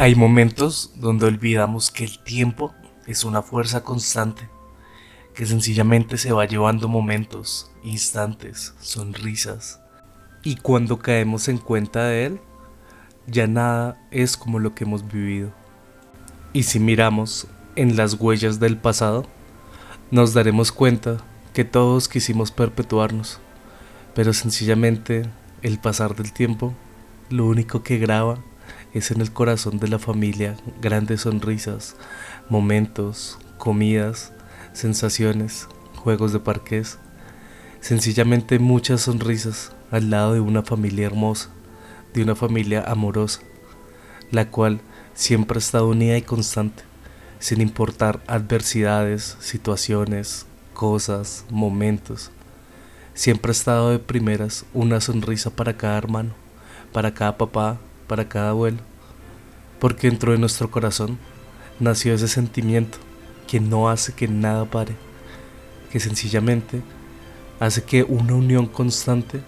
Hay momentos donde olvidamos que el tiempo es una fuerza constante, que sencillamente se va llevando momentos, instantes, sonrisas. Y cuando caemos en cuenta de él, ya nada es como lo que hemos vivido. Y si miramos en las huellas del pasado, nos daremos cuenta que todos quisimos perpetuarnos, pero sencillamente el pasar del tiempo, lo único que graba es en el corazón de la familia grandes sonrisas, momentos, comidas, sensaciones, juegos de parqués, sencillamente muchas sonrisas al lado de una familia hermosa, de una familia amorosa, la cual siempre ha estado unida y constante, sin importar adversidades, situaciones, cosas, momentos. Siempre ha estado de primeras una sonrisa para cada hermano, para cada papá, para cada abuelo, porque dentro de nuestro corazón nació ese sentimiento que no hace que nada pare, que sencillamente hace que una unión constante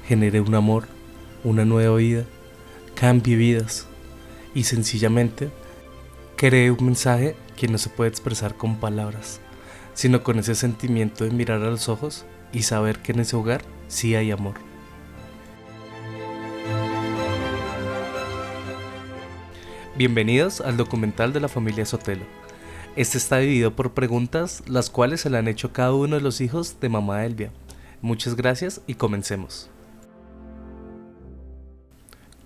genere un amor, una nueva vida, cambie vidas y sencillamente cree un mensaje que no se puede expresar con palabras, sino con ese sentimiento de mirar a los ojos y saber que en ese hogar sí hay amor. Bienvenidos al documental de la familia Sotelo. Este está dividido por preguntas, las cuales se le han hecho a cada uno de los hijos de mamá Elvia. Muchas gracias y comencemos.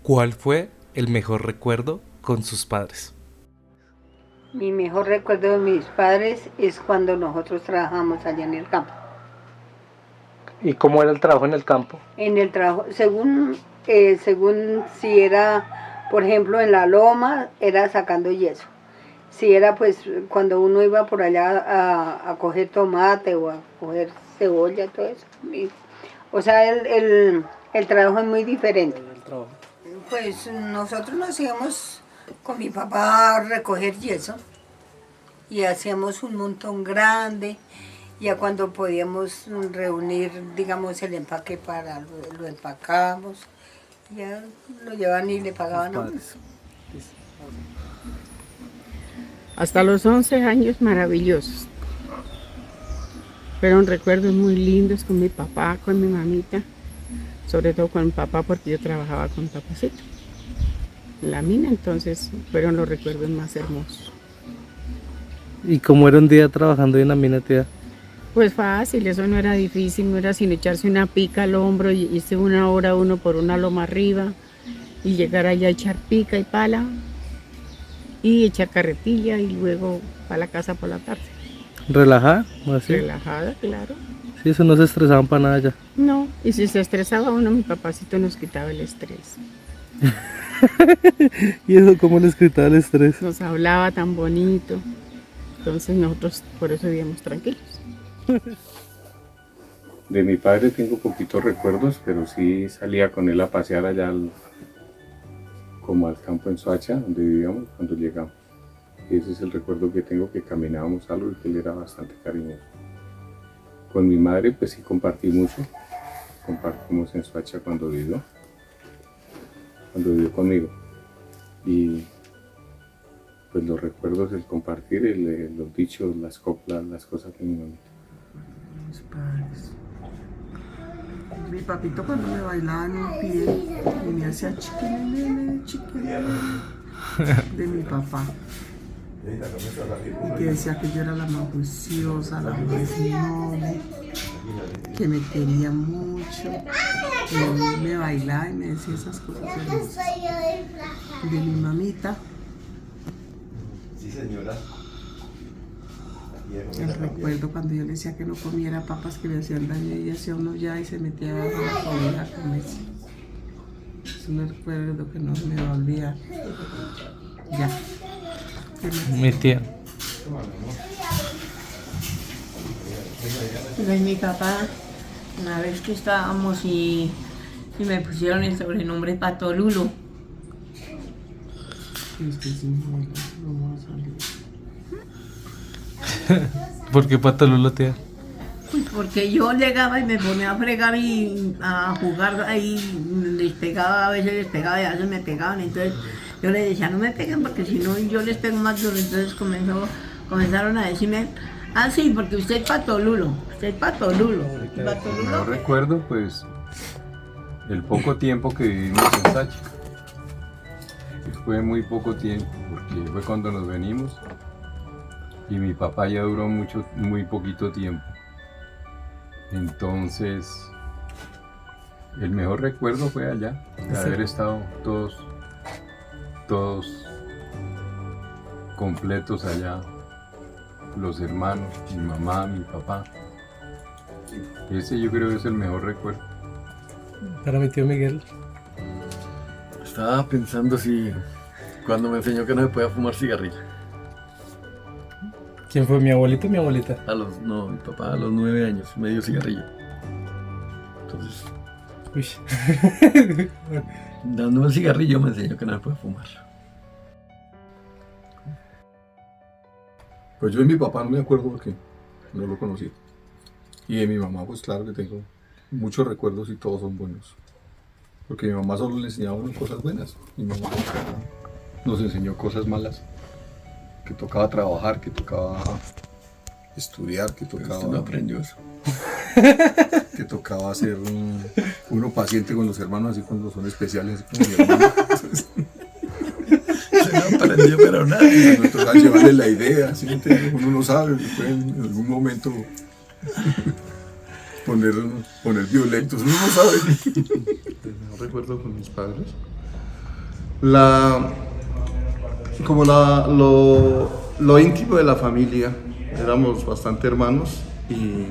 ¿Cuál fue el mejor recuerdo con sus padres? Mi mejor recuerdo de mis padres es cuando nosotros trabajamos allá en el campo. ¿Y cómo era el trabajo en el campo? En el trabajo, según si era, por ejemplo, en la loma, era sacando yeso. Si era pues cuando uno iba por allá a coger tomate o a coger cebolla, todo eso. O sea, el trabajo es muy diferente. Pues nosotros nos íbamos con mi papá a recoger yeso y hacíamos un montón grande. Ya cuando podíamos reunir, digamos, el empaque para lo empacábamos, ya lo llevaban y le pagaban a uno. Hasta los 11 años maravillosos. Fueron recuerdos muy lindos con mi papá, con mi mamita, sobre todo con mi papá porque yo trabajaba con papacito en la mina, entonces fueron los recuerdos más hermosos. ¿Y cómo era un día trabajando en la mina, tía? Pues fácil, eso no era difícil, no era sin echarse una pica al hombro y irse una hora uno por una loma arriba y llegar allá a echar pica y pala y echar carretilla y luego para la casa por la tarde. ¿Relajada? ¿Así? Relajada, claro. Sí, eso no se estresaban para nada ya. No, y si se estresaba uno, mi papacito nos quitaba el estrés. ¿Y eso cómo les quitaba el estrés? Nos hablaba tan bonito, entonces nosotros por eso vivíamos tranquilos. De mi padre tengo poquitos recuerdos, pero sí salía con él a pasear allá como al campo en Soacha, donde vivíamos cuando llegamos. Y ese es el recuerdo que tengo, que caminábamos algo y que él era bastante cariñoso. Con mi madre pues sí compartí mucho, compartimos en Soacha cuando vivió conmigo. Y pues los recuerdos, el compartir, los dichos, las coplas, las cosas de mi mamita. Mis padres. Mi papito cuando me bailaba en un pie y me hacía chiquilele, de mi papá. Y que decía que yo era la más juiciosa, la más noble, que me quería mucho. Y me bailaba y me decía esas cosas hermosas. De mi mamita. Sí, señora. El recuerdo cuando yo le decía que no comiera papas que le hacían daño y hacía uno ya y se metía abajo de la cobija a comerse. Es un recuerdo que no me va a olvidar. Ya. Mi tía. Pues mi papá, una vez que estábamos y me pusieron el sobrenombre Pato Lulo. Es que sí, no va a salir. ¿Por qué Pato Lulo, tía? Pues porque yo llegaba y me ponía a fregar y a jugar ahí donde les pegaba, a veces les pegaba y a veces me pegaban, entonces yo les decía, no me peguen porque si no yo les pego más duro, entonces comenzaron a decirme, ah sí, porque usted es patolulo, usted es patolulo. No recuerdo pues el poco tiempo que vivimos en Sáchica. Fue muy poco tiempo, porque fue cuando nos venimos y mi papá ya duró muy poquito tiempo. Entonces, el mejor recuerdo fue allá, de haber estado todos completos allá, los hermanos, mi mamá, mi papá. Ese yo creo que es el mejor recuerdo. Para mi tío Miguel. Estaba pensando si cuando me enseñó que no se podía fumar cigarrillo. ¿Quién fue, mi abuelito o mi abuelita? No, mi papá a los 9 años me dio cigarrillo. Entonces, Uy. dándome el cigarrillo me enseñó que no se puede fumar. Pues yo de mi papá no me acuerdo porque no lo conocí. Y de mi mamá, pues claro que tengo muchos recuerdos y todos son buenos. Porque mi mamá solo le enseñaba a uno cosas buenas. Mi mamá nunca nos enseñó cosas malas. Que tocaba trabajar, que tocaba estudiar, que tocaba... Usted no aprendió eso. Que tocaba ser uno paciente con los hermanos, así cuando son especiales, así como mi hermano. No aprendió pero nada. Me tocaba llevarle la idea, ¿sí me entiendes? Uno no sabe, puede en algún momento poner violentos, uno no sabe. No recuerdo con mis padres. Lo íntimo de la familia, éramos bastante hermanos y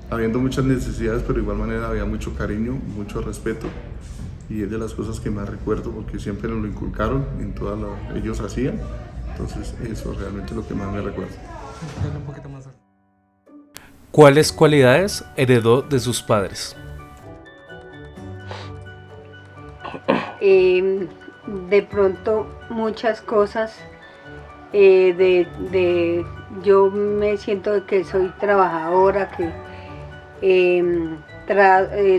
habiendo muchas necesidades, pero de igual manera había mucho cariño, mucho respeto, y es de las cosas que más recuerdo porque siempre nos lo inculcaron en todo lo que ellos hacían. Entonces eso realmente es lo que más me recuerdo. ¿Cuáles cualidades heredó de sus padres? De pronto muchas cosas, yo me siento que soy trabajadora, que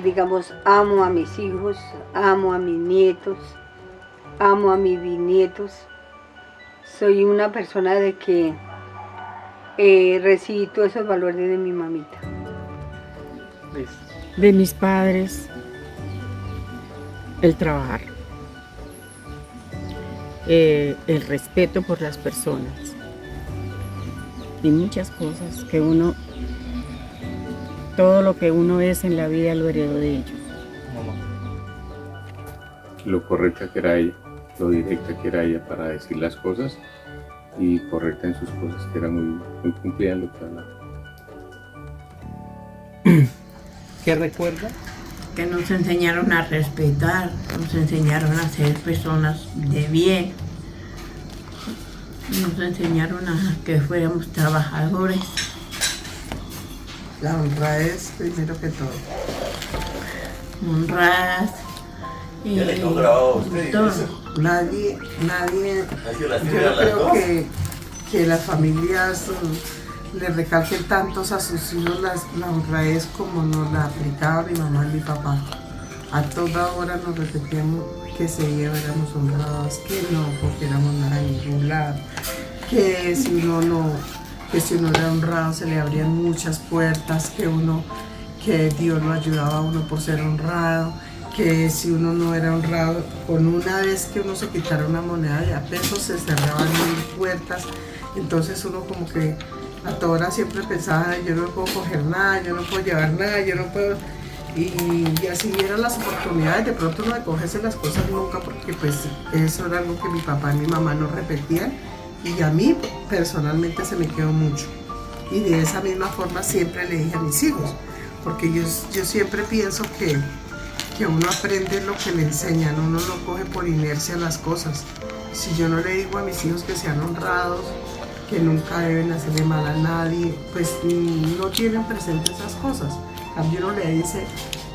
digamos amo a mis hijos, amo a mis nietos, amo a mis bisnietos. Soy una persona de que recibí todos esos valores de mi mamita. De mis padres, el trabajar, el respeto por las personas y muchas cosas que todo lo que uno es en la vida lo heredó de ellos. Lo correcta que era ella, lo directa que era ella para decir las cosas y correcta en sus cosas, que era muy cumplida en lo que hablaba. ¿Qué recuerda? Que nos enseñaron a respetar, nos enseñaron a ser personas de bien, nos enseñaron a que fuéramos trabajadores. La honradez primero que todo. Honradas. Ya le tengo grabado a usted, todo. eso. Nadie, Así las yo tiene a no las creo dos. que las familias le recalquen tantos a sus hijos la honradez como nos la aplicaba mi mamá y mi papá. A toda hora nos repetíamos que éramos honrados, que no, porque éramos nada en ningún lado, que si uno era honrado se le abrían muchas puertas, que Dios lo ayudaba a uno por ser honrado, que si uno no era honrado, con una vez que uno se quitara una moneda de a pesos se cerraban 1000 puertas. Entonces uno como que a toda hora siempre pensaba, yo no puedo coger nada, yo no puedo llevar nada, yo no puedo... Y así eran las oportunidades, de pronto no de cogerse las cosas nunca, porque pues eso era algo que mi papá y mi mamá no repetían, y a mí personalmente se me quedó mucho. Y de esa misma forma siempre le dije a mis hijos, porque yo siempre pienso que uno aprende lo que le enseñan, uno no coge por inercia las cosas. Si yo no le digo a mis hijos que sean honrados, que nunca deben hacerle mal a nadie, pues no tienen presente esas cosas. También uno le dice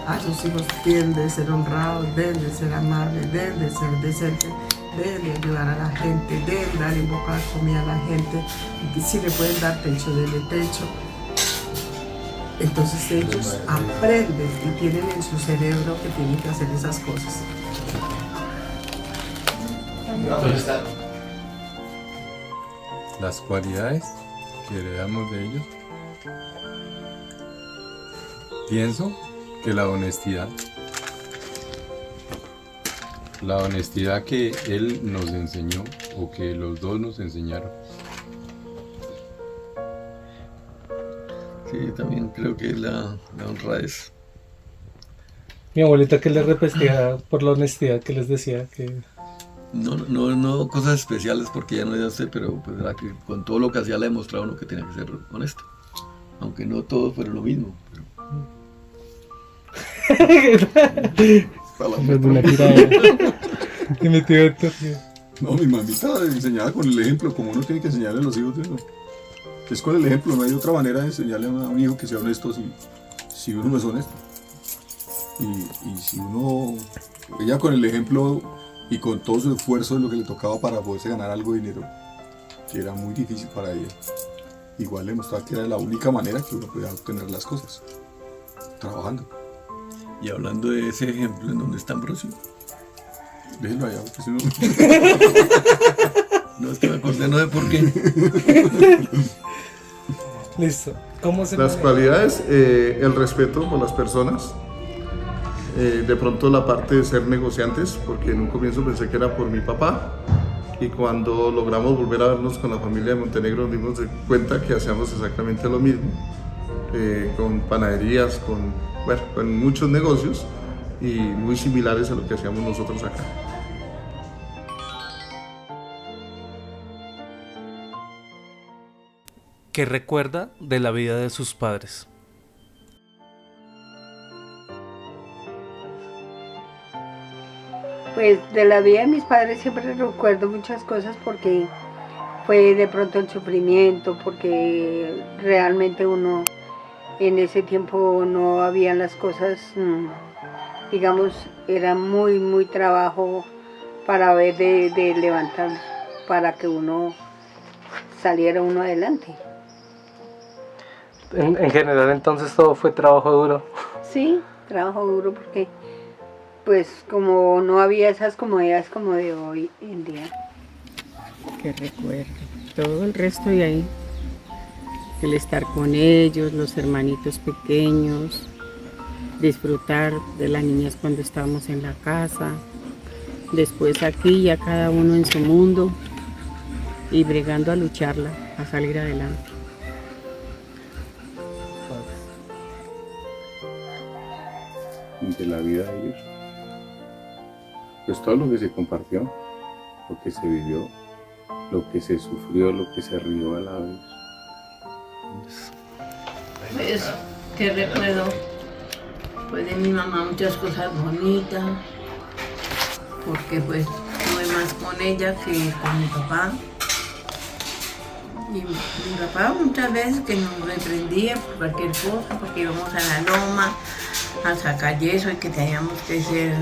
a sus hijos, deben de ser honrados, deben de ser amables, deben de ser decentes, deben de ayudar a la gente, deben dar en boca de comida a la gente, y si le pueden dar techo, denle techo. Entonces ellos aprenden y tienen en su cerebro que tienen que hacer esas cosas. Las cualidades que heredamos de ellos. Pienso que la honestidad que él nos enseñó o que los dos nos enseñaron. Sí, también creo que la honradez. Mi abuelita que les repetía por la honestidad que les decía que... No cosas especiales porque ya no ya sé, pero pues era que con todo lo que hacía le ha demostrado uno que tenía que ser honesto. Aunque no todos fueron lo mismo. Una tiradera. Que me tiró esto. No, mi mamita enseñaba con el ejemplo, como uno tiene que enseñarle a los hijos de uno. Es con el ejemplo, no hay otra manera de enseñarle a un hijo que sea honesto si uno no es honesto. Y si uno, ella con el ejemplo y con todo su esfuerzo de lo que le tocaba para poderse ganar algo de dinero, que era muy difícil para ella, igual le mostraba que era la única manera que uno podía obtener las cosas, trabajando. Y hablando de ese ejemplo, ¿en dónde está Ambrosio? Déjenlo allá, porque si no... No, es que me acordé, no sé por qué. Listo. ¿Cómo se Las cualidades, el respeto por las personas, de pronto la parte de ser negociantes, porque en un comienzo pensé que era por mi papá, y cuando logramos volver a vernos con la familia de Montenegro nos dimos cuenta que hacíamos exactamente lo mismo, con panaderías, con muchos negocios y muy similares a lo que hacíamos nosotros acá. ¿Qué recuerda de la vida de sus padres? Pues de la vida de mis padres siempre recuerdo muchas cosas porque fue de pronto el sufrimiento, porque realmente uno en ese tiempo no habían las cosas, digamos, era muy trabajo para ver de levantar, para que uno saliera uno adelante. En general entonces todo fue trabajo duro. Sí, trabajo duro porque pues como no había esas comodidades como de hoy en día. Que recuerdo todo el resto de ahí, el estar con ellos, los hermanitos pequeños, disfrutar de las niñas cuando estábamos en la casa, después aquí ya cada uno en su mundo y bregando a lucharla, a salir adelante. De la vida de ellos. Pues todo lo que se compartió, lo que se vivió, lo que se sufrió, lo que se rió a la vez. Pues, ¿qué recuerdo? Pues de mi mamá muchas cosas bonitas, porque pues tuve más con ella que con mi papá. Y mi papá muchas veces que nos reprendía por cualquier cosa, porque íbamos a la loma a sacar yeso y que teníamos que ser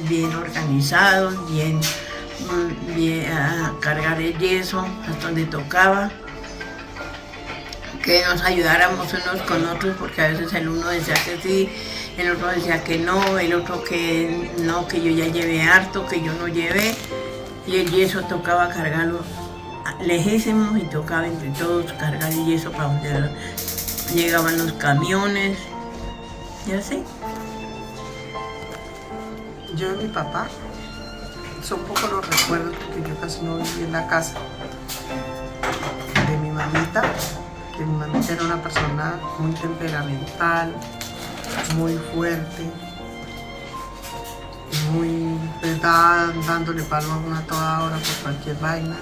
bien organizados, bien a cargar el yeso hasta donde tocaba, que nos ayudáramos unos con otros, porque a veces el uno decía que sí, el otro decía que no, el otro que no, que yo ya llevé harto, que yo no llevé, y el yeso tocaba cargarlo lejísimos y tocaba entre todos cargar el yeso para donde llegaban los camiones y así. Yo y mi papá, son pocos los recuerdos porque yo casi no viví en la casa. De mi mamita, que mi mamita era una persona muy temperamental, muy fuerte, muy estaba dándole palo a una toda hora por cualquier vaina.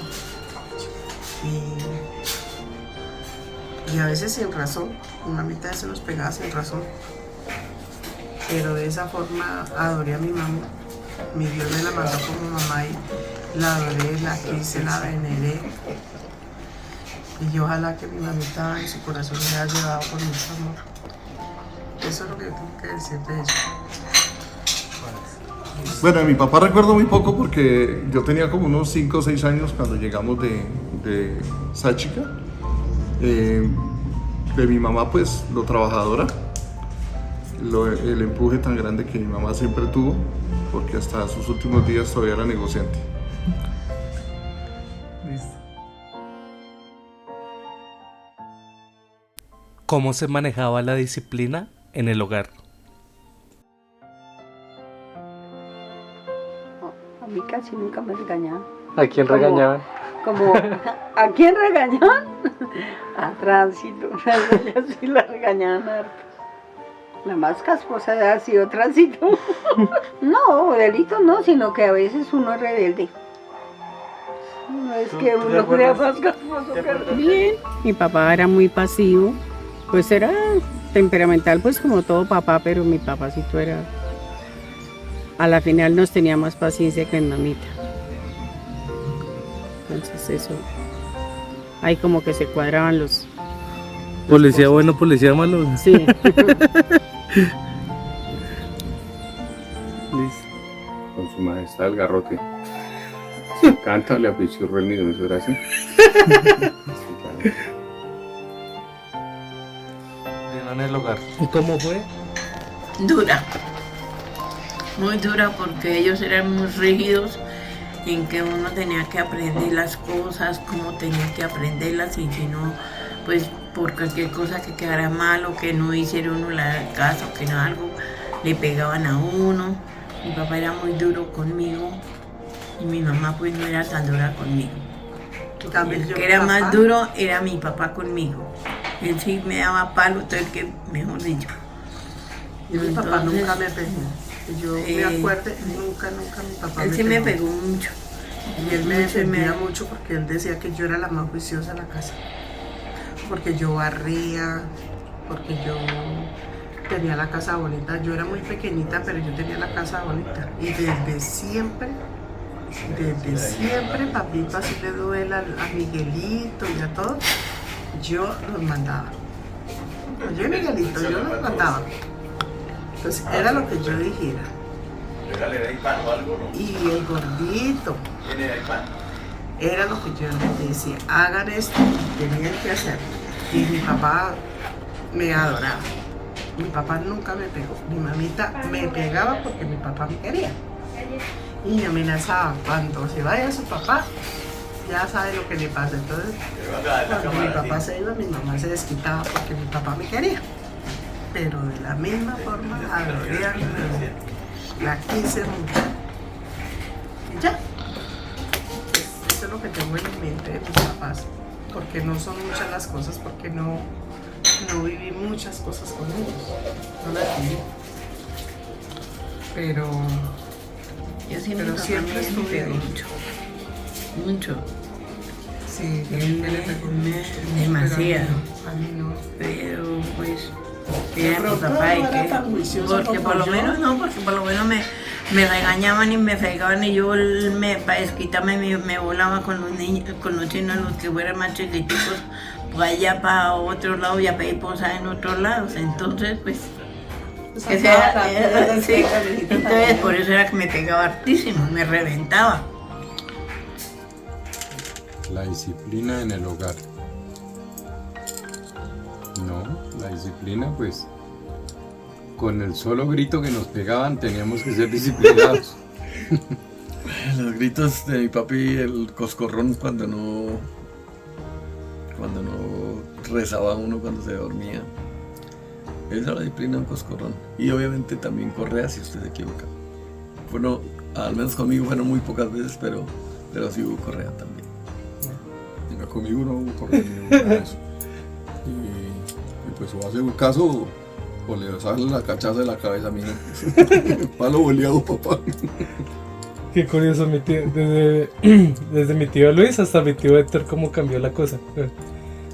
Y a veces sin razón, mi mamita se nos pegaba sin razón. Pero de esa forma adoré a mi mamá. Mi Dios me la mandó como mamá y la adoré, la quise, la veneré. Y yo ojalá que mi mamita en su corazón me haya llevado con mucho amor. Eso es lo que yo tengo que decir de eso. Bueno, de mi papá recuerdo muy poco porque yo tenía como unos 5 o 6 años cuando llegamos de Sáchica. de mi mamá, pues lo trabajadora, el empuje tan grande que mi mamá siempre tuvo, porque hasta sus últimos días todavía era negociante. ¿Cómo se manejaba la disciplina en el hogar? A mí casi nunca me regañaban. ¿A quién Como- regañaban? Como, ¿a quién regañaban? A Tránsito. Ella sí la regañaban harto. La más casposa ha sido Tránsito. No, delito no, sino que a veces uno es rebelde. No es que uno crea más casposo que Bien, mi papá era muy pasivo, pues era temperamental, pues como todo papá, pero mi papacito era... A la final nos tenía más paciencia que mi mamita. Entonces eso, ahí como que se cuadraban los... Policía bueno, policía malo. Sí. Listo. Con su majestad el garrote. Se canta, le apichurró el nido, ¿eso era así? Sí, claro. En el hogar. ¿Y cómo fue? Dura, muy dura porque ellos eran muy rígidos en que uno tenía que aprender las cosas, cómo tenía que aprenderlas y si no, pues por cualquier cosa que quedara mal o que no hiciera uno caso, que no algo, le pegaban a uno. Mi papá era muy duro conmigo y mi mamá pues no era tan dura conmigo. El que era más duro era mi papá conmigo. Él sí me daba palo, todo el que, mejor dicho. Y mi papá nunca me pegó. Yo me acuerdo, nunca mi papá Él me sí pegó. me pegó mucho. Y él me defendía mucho porque él decía que yo era la más juiciosa en la casa. Porque yo barría, porque yo tenía la casa bonita. Yo era muy pequeñita, pero yo tenía la casa bonita. Y desde siempre, papito, así le duela a Miguelito y a todos, yo los mandaba. Yo y Miguelito, yo los mandaba. Entonces era lo que yo dijera. Y el gordito era lo que yo les decía, hagan esto, tenían que hacerlo. Y mi papá me adoraba. Mi papá nunca me pegó. Mi mamita me pegaba porque mi papá me quería. Y me amenazaba, cuando se vaya su papá, ya sabe lo que le pasa. Entonces, cuando mi papá se iba, mi mamá se desquitaba porque mi papá me quería. Pero de la misma forma adoré a mi mamá. La quise mucho. Y ya. Pues, eso es lo que tengo en mente de mis papás. Porque no son muchas las cosas, porque no viví muchas cosas con ellos. No las viví. Pero siempre estuve ahí. Mucho. Sí, Él él le pegó mucho. demasiado. Pero a mí no. Pero pues De era mi pronto papá y no era que tan juiciosa porque como por lo yo. menos no, porque por lo menos me regañaban y me fregaban y yo para desquitarme me volaba con los niños, con los chinos, los que fueran más chiquiticos, por allá para otro lado y a pedir posada en otros lados. Entonces pues ese era, sí. Entonces por eso era que me pegaba hartísimo, me reventaba. La disciplina en el hogar. No, la disciplina pues con el solo grito que nos pegaban teníamos que ser disciplinados. Los gritos de mi papi, el coscorrón cuando no rezaba uno cuando se dormía. Esa era la disciplina, un coscorrón. Y obviamente también correa si usted se equivoca. Bueno, al menos conmigo fueron muy pocas veces, pero sí hubo correa también. Mira, conmigo no hubo correr ni nada de eso. Y pues o hace un caso o le sale la cachaza de la cabeza, mira. Palo boleado, papá. Qué curioso, mi tío, desde mi tío Luis hasta mi tío Héctor, cómo cambió la cosa.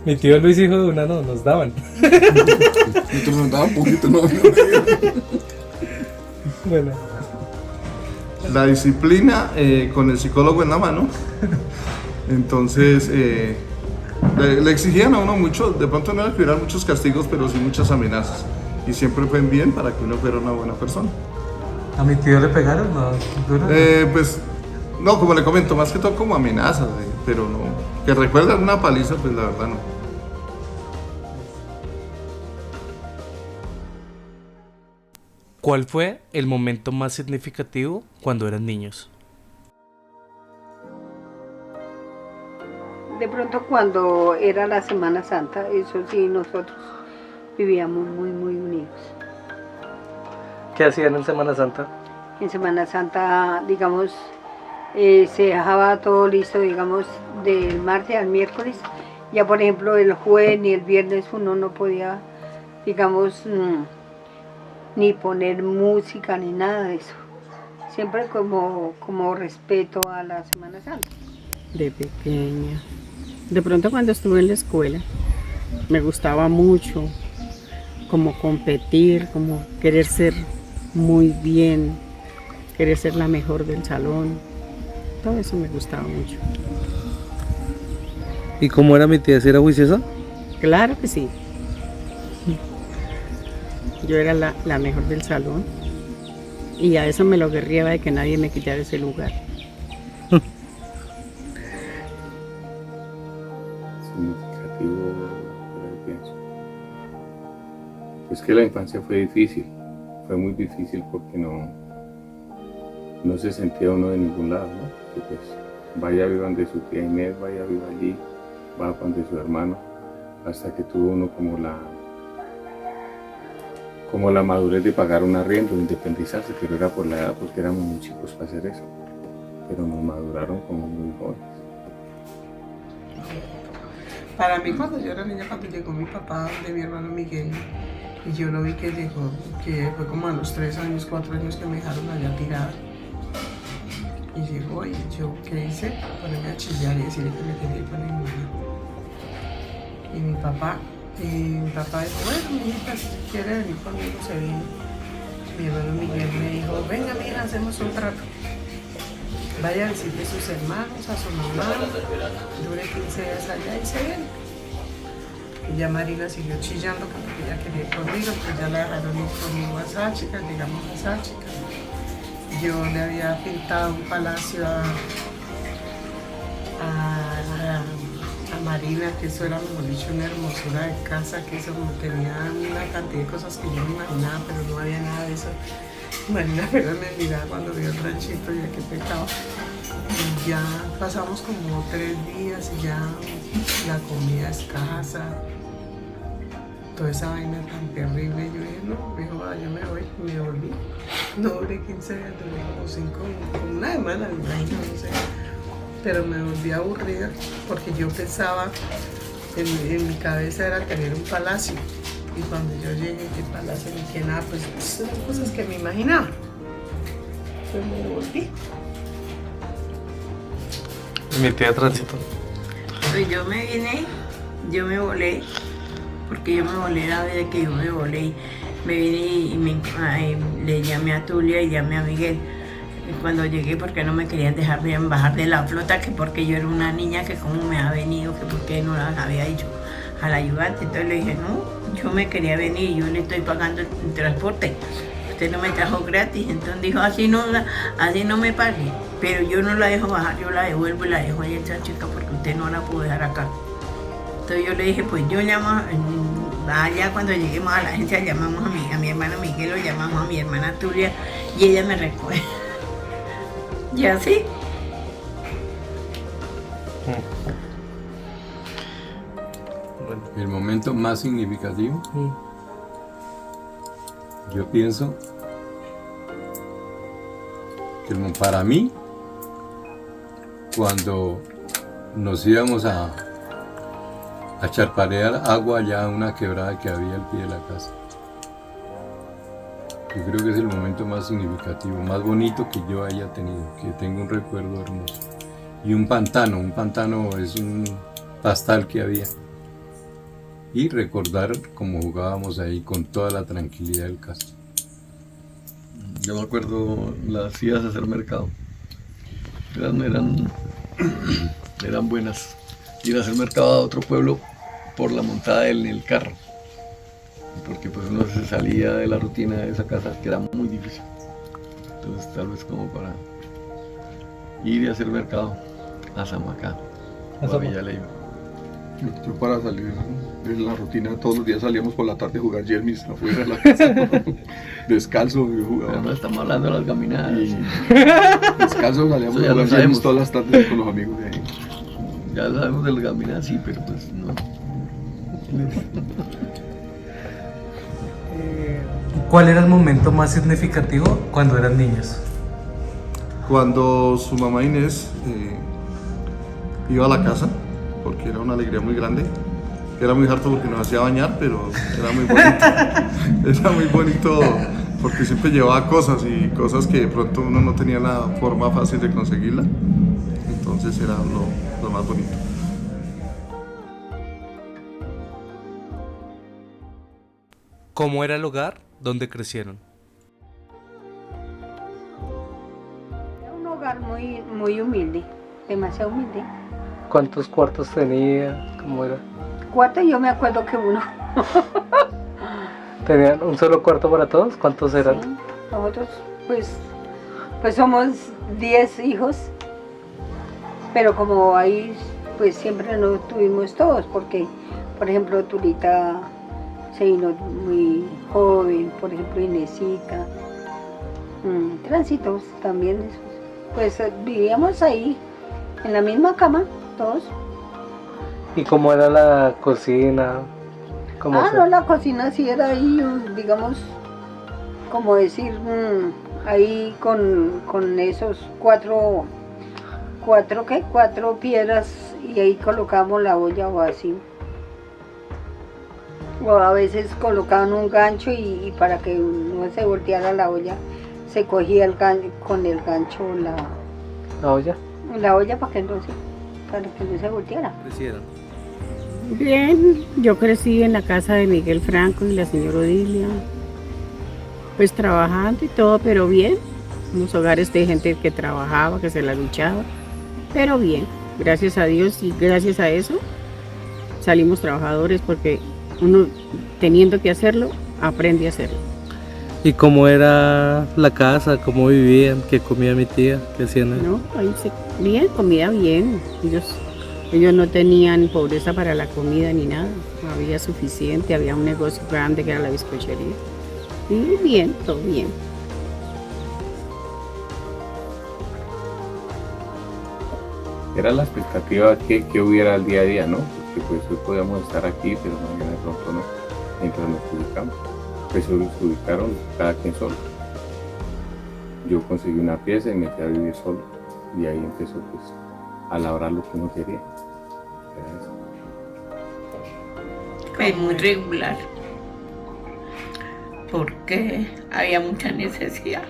Mi tío Luis, hijo de una, no, nos daban. Nosotros nos daban poquito, no. Bueno. La disciplina con el psicólogo en la mano. Entonces le exigían a uno mucho, de pronto no esperar muchos castigos, pero sí muchas amenazas. Y siempre fue bien para que uno fuera una buena persona. ¿A mi tío le pegaron? No, duro. Pues no, como le comento, más que todo como amenazas, pero no. Que recuerda una paliza, pues la verdad no. ¿Cuál fue el momento más significativo cuando eran niños? De pronto cuando era la Semana Santa, eso sí, nosotros vivíamos muy, muy unidos. ¿Qué hacían en Semana Santa? En Semana Santa, digamos, se dejaba todo listo, digamos, del martes al miércoles. Ya por ejemplo el jueves ni el viernes uno no podía, digamos, ni poner música ni nada de eso. Siempre como respeto a la Semana Santa. De pequeña. De pronto cuando estuve en la escuela, me gustaba mucho como competir, como querer ser muy bien, querer ser la mejor del salón. Todo eso me gustaba mucho. ¿Y cómo era mi tía? ¿Si era juiciosa? Claro que sí. Yo era la mejor del salón y a eso me lo guerreaba de que nadie me quitara ese lugar. Significativo, pero pienso. Es que la infancia fue difícil, fue muy difícil porque no se sentía uno de ningún lado, ¿no? Que pues vaya viva donde su tía Inés, vaya viva allí, va donde su hermano, hasta que tuvo uno como la madurez de pagar un arriendo, de independizarse, pero era por la edad, porque éramos muy chicos para hacer eso, pero nos maduraron como muy jóvenes. Para mí cuando yo era niña, cuando llegó mi papá de mi hermano Miguel, y yo lo vi que llegó, que fue como a los 3 años, 4 años que me dejaron allá tirada. Y llegó y yo, ¿qué hice? Ponerme a chillar y decirle que me quería ir con mi mamá. Y mi papá dijo, bueno, mi hija, si quiere venir conmigo, se vino. Mi hermano Miguel me dijo, venga, mija, hacemos un trato. Vaya a visitar a sus hermanos, a su mamá, dure 15 días allá y se viene. Y ya Marina siguió chillando porque ella quería ir conmigo, pues ya la dejaron ir conmigo a Sáchica, llegamos a Sáchica. Yo le había pintado un palacio a Marina, que eso era, mejor dicho, una hermosura de casa, que eso tenía una cantidad de cosas que yo me imaginaba, pero no había nada de eso. Marina apenas me miraba cuando vio el ranchito, ya que pecado. Y ya pasamos como 3 días y ya la comida escasa, toda esa vaina tan terrible. Yo dije, no, me dijo, yo me voy, y me volví. No duré 15 días, duré como 5, como una semana, me imagino, no sé. Pero me volví aburrida porque yo pensaba, en mi cabeza era tener un palacio. Y cuando yo llegué, ¿qué palacio? Ni que nada, pues son cosas que me imaginaba. Entonces me volví. Mi tía Tránsito. Pues yo me volé, porque yo me volé la vez que yo me volé. Me vine y le llamé a Tulia y llamé a Miguel. Y cuando llegué, porque no me querían dejar bajar de la flota, que porque yo era una niña, que cómo me ha venido, que porque no las había dicho al ayudante. Entonces le dije, no, yo me quería venir, yo le estoy pagando el transporte. Usted no me trajo gratis. Entonces dijo, así no me pague. Pero yo no la dejo bajar, yo la devuelvo y la dejo ahí en esa chica porque usted no la puede dejar acá. Entonces yo le dije, pues yo llamo, allá cuando lleguemos a la agencia llamamos a mi hermano Miguel, lo llamamos a mi hermana Tulia y ella me recoge. Y así. El momento más significativo, yo pienso que para mí, cuando nos íbamos a charparear agua allá en una quebrada que había al pie de la casa. Yo creo que es el momento más significativo, más bonito que yo haya tenido, que tengo un recuerdo hermoso. Y un pantano es un pastal que había. Y recordar cómo jugábamos ahí con toda la tranquilidad del caso. Yo me acuerdo las idas a hacer mercado. Eran buenas. Ir a hacer mercado a otro pueblo por la montada en el carro. Porque pues uno se salía de la rutina de esa casa, que era muy difícil. Entonces tal vez como para ir y hacer mercado a Zamacá, o a Villa Leyva. Yo para salir de la rutina todos los días salíamos por la tarde a jugar yermis afuera de la casa. Descalzo yo jugaba. Pero no estamos hablando de las caminadas. Y descalzo salíamos Eso ya a lo jugar yermis sabemos. todas las tardes con los amigos de ahí. Ya sabemos de las caminadas, sí, pero pues no. ¿Cuál era el momento más significativo cuando eran niños? Cuando su mamá Inés iba a la casa, porque era una alegría muy grande. Era muy harto porque nos hacía bañar, pero era muy bonito. Era muy bonito porque siempre llevaba cosas y cosas que de pronto uno no tenía la forma fácil de conseguirla. Entonces era lo más bonito. ¿Cómo era el hogar donde crecieron? Era un hogar muy, muy humilde, demasiado humilde. ¿Cuántos cuartos tenía? ¿Cómo era? Cuarto, yo me acuerdo que uno. ¿Tenían un solo cuarto para todos? ¿Cuántos eran? Sí, nosotros pues somos 10 hijos, pero como ahí pues siempre no tuvimos todos, porque por ejemplo Tulita se vino muy joven, por ejemplo Inesita, Tránsitos también, pues vivíamos ahí en la misma cama todos. ¿Y cómo era la cocina? ¿Cómo No, la cocina sí era ahí, digamos, como decir, ahí con esos cuatro piedras y ahí colocábamos la olla o así. O a veces colocaban un gancho y para que no se volteara la olla, se cogía con el gancho ¿La olla? la olla para que no se volteara. Crecieron. Bien, yo crecí en la casa de Miguel Franco y la señora Odilia, pues trabajando y todo, pero bien. Unos hogares de gente que trabajaba, que se la luchaba, pero bien, gracias a Dios y gracias a eso salimos trabajadores porque uno teniendo que hacerlo, aprende a hacerlo. ¿Y cómo era la casa? ¿Cómo vivían? ¿Qué comía mi tía? ¿Qué hacían ahí? No, bien, comida bien. Ellos no tenían pobreza para la comida ni nada. Había suficiente, había un negocio grande que era la bizcochería. Y bien, todo bien. Era la expectativa que hubiera el día a día, ¿no? Porque pues hoy podíamos estar aquí, pero mañana de pronto no, mientras nos ubicamos. Pues hoy se ubicaron cada quien solo. Yo conseguí una pieza y me fui a vivir solo. Y ahí empezó pues a labrar lo que uno quería. Fue muy regular, porque había mucha necesidad.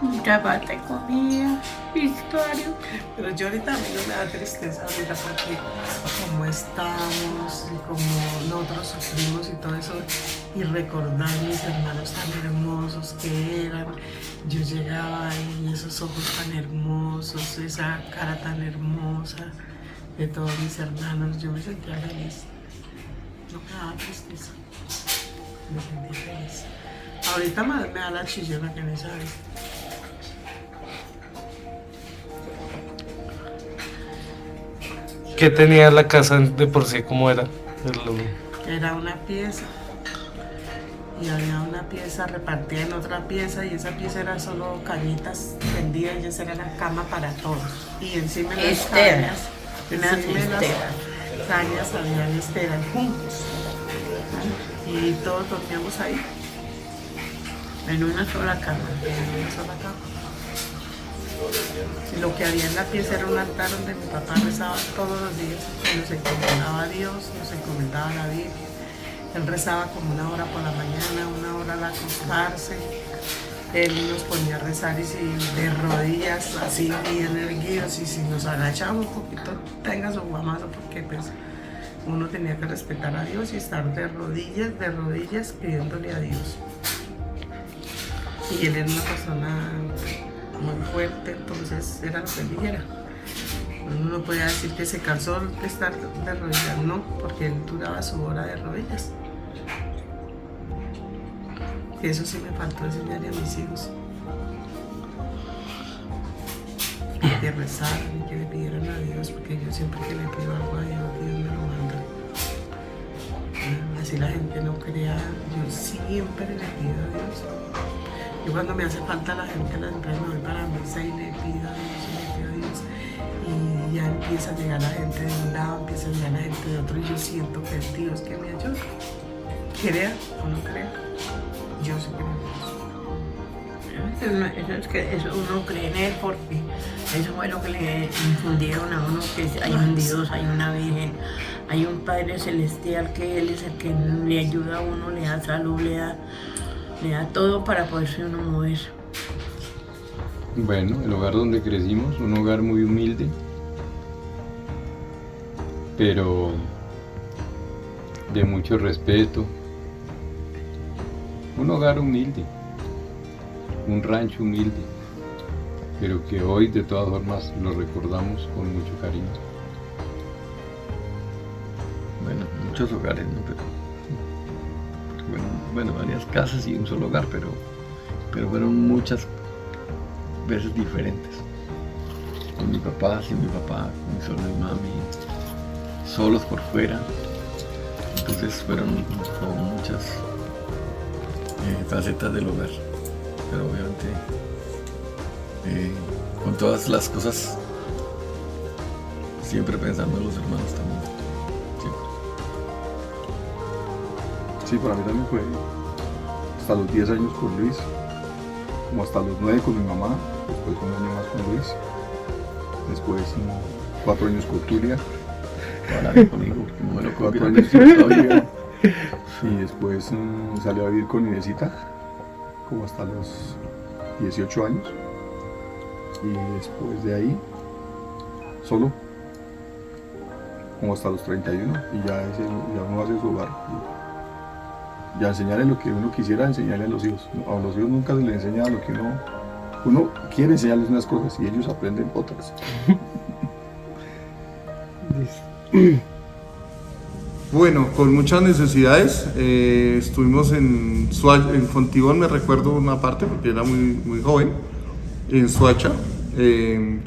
Mucha falta de comida, vestuario. Pero yo ahorita a mí no me da tristeza ahorita porque como estamos y como nosotros sufrimos y todo eso, y recordar mis hermanos tan hermosos que eran, yo llegaba y esos ojos tan hermosos, esa cara tan hermosa de todos mis hermanos, yo me sentía feliz. No me daba tristeza, me sentía feliz. Ahorita me da la chillona que me sabe. ¿Qué tenía la casa de por sí? ¿Cómo era? Era una pieza y había una pieza repartida en otra pieza y esa pieza era solo cañitas tendidas y esa era la cama para todos. Y encima de las Esteras, cañas, unas encima de las esteras. cañas habían esteras juntos. Y todos dormíamos ahí, en una sola cama, en una sola cama. Y lo que había en la pieza era un altar donde mi papá rezaba todos los días, nos encomendaba a Dios, nos encomendaba a la Virgen. Él rezaba como una hora por la mañana, una hora al acostarse. Él nos ponía a rezar y si de rodillas, así bien erguidos, y si nos agachábamos un poquito, tenga su guamazo, porque pues uno tenía que respetar a Dios y estar de rodillas pidiéndole a Dios. Y él era una persona muy fuerte, entonces era lo que él dijera. Uno no podía decir que se cansó de estar de rodillas, no, porque él duraba su hora de rodillas. Y eso sí me faltó enseñarle a mis hijos. que rezaran y que le pidieran a Dios, porque yo siempre que le pido algo a Dios, Dios me lo manda. Así la gente no crea, yo siempre le pido a Dios. Y cuando me hace falta la gente, siempre me voy para misa y le pido a Dios, y le pido a Dios. Y ya empieza a llegar la gente de un lado, empieza a llegar la gente de otro, y yo siento que es Dios que me ayuda. Crea o no crea, yo sí creo en Dios. Eso uno cree en Él porque eso fue lo que le infundieron a uno, que hay un Dios, hay una Virgen, hay un Padre Celestial, que Él es el que le ayuda a uno, le da salud, le da todo para poderse uno mover. Bueno, el hogar donde crecimos, un hogar muy humilde, pero de mucho respeto. Un hogar humilde, un rancho humilde, pero que hoy de todas formas lo recordamos con mucho cariño. Bueno, muchos hogares, ¿no? Pero bueno, varias casas y un solo hogar, pero fueron muchas veces diferentes. Con mi papá, sin mi papá, con mi solo mi mami, solos por fuera. Entonces fueron como muchas facetas del hogar, pero obviamente con todas las cosas siempre pensando en los hermanos también. Sí, para mí también fue hasta los 10 años con Luis, como hasta los 9 con mi mamá, después un año más con Luis, después 4 años con Tulia, Ahora conmigo, no me lo 4 copia. años todavía, y después salió a vivir con Inesita, como hasta los 18 años, y después de ahí, solo, como hasta los 31, y ya uno hace su hogar. Y a enseñarle lo que uno quisiera enseñarle a los hijos. A los hijos nunca se les enseña lo que uno quiere enseñarles unas cosas y ellos aprenden otras. Bueno, con muchas necesidades, estuvimos en Fontibón, me recuerdo una parte porque era muy joven, en Soacha,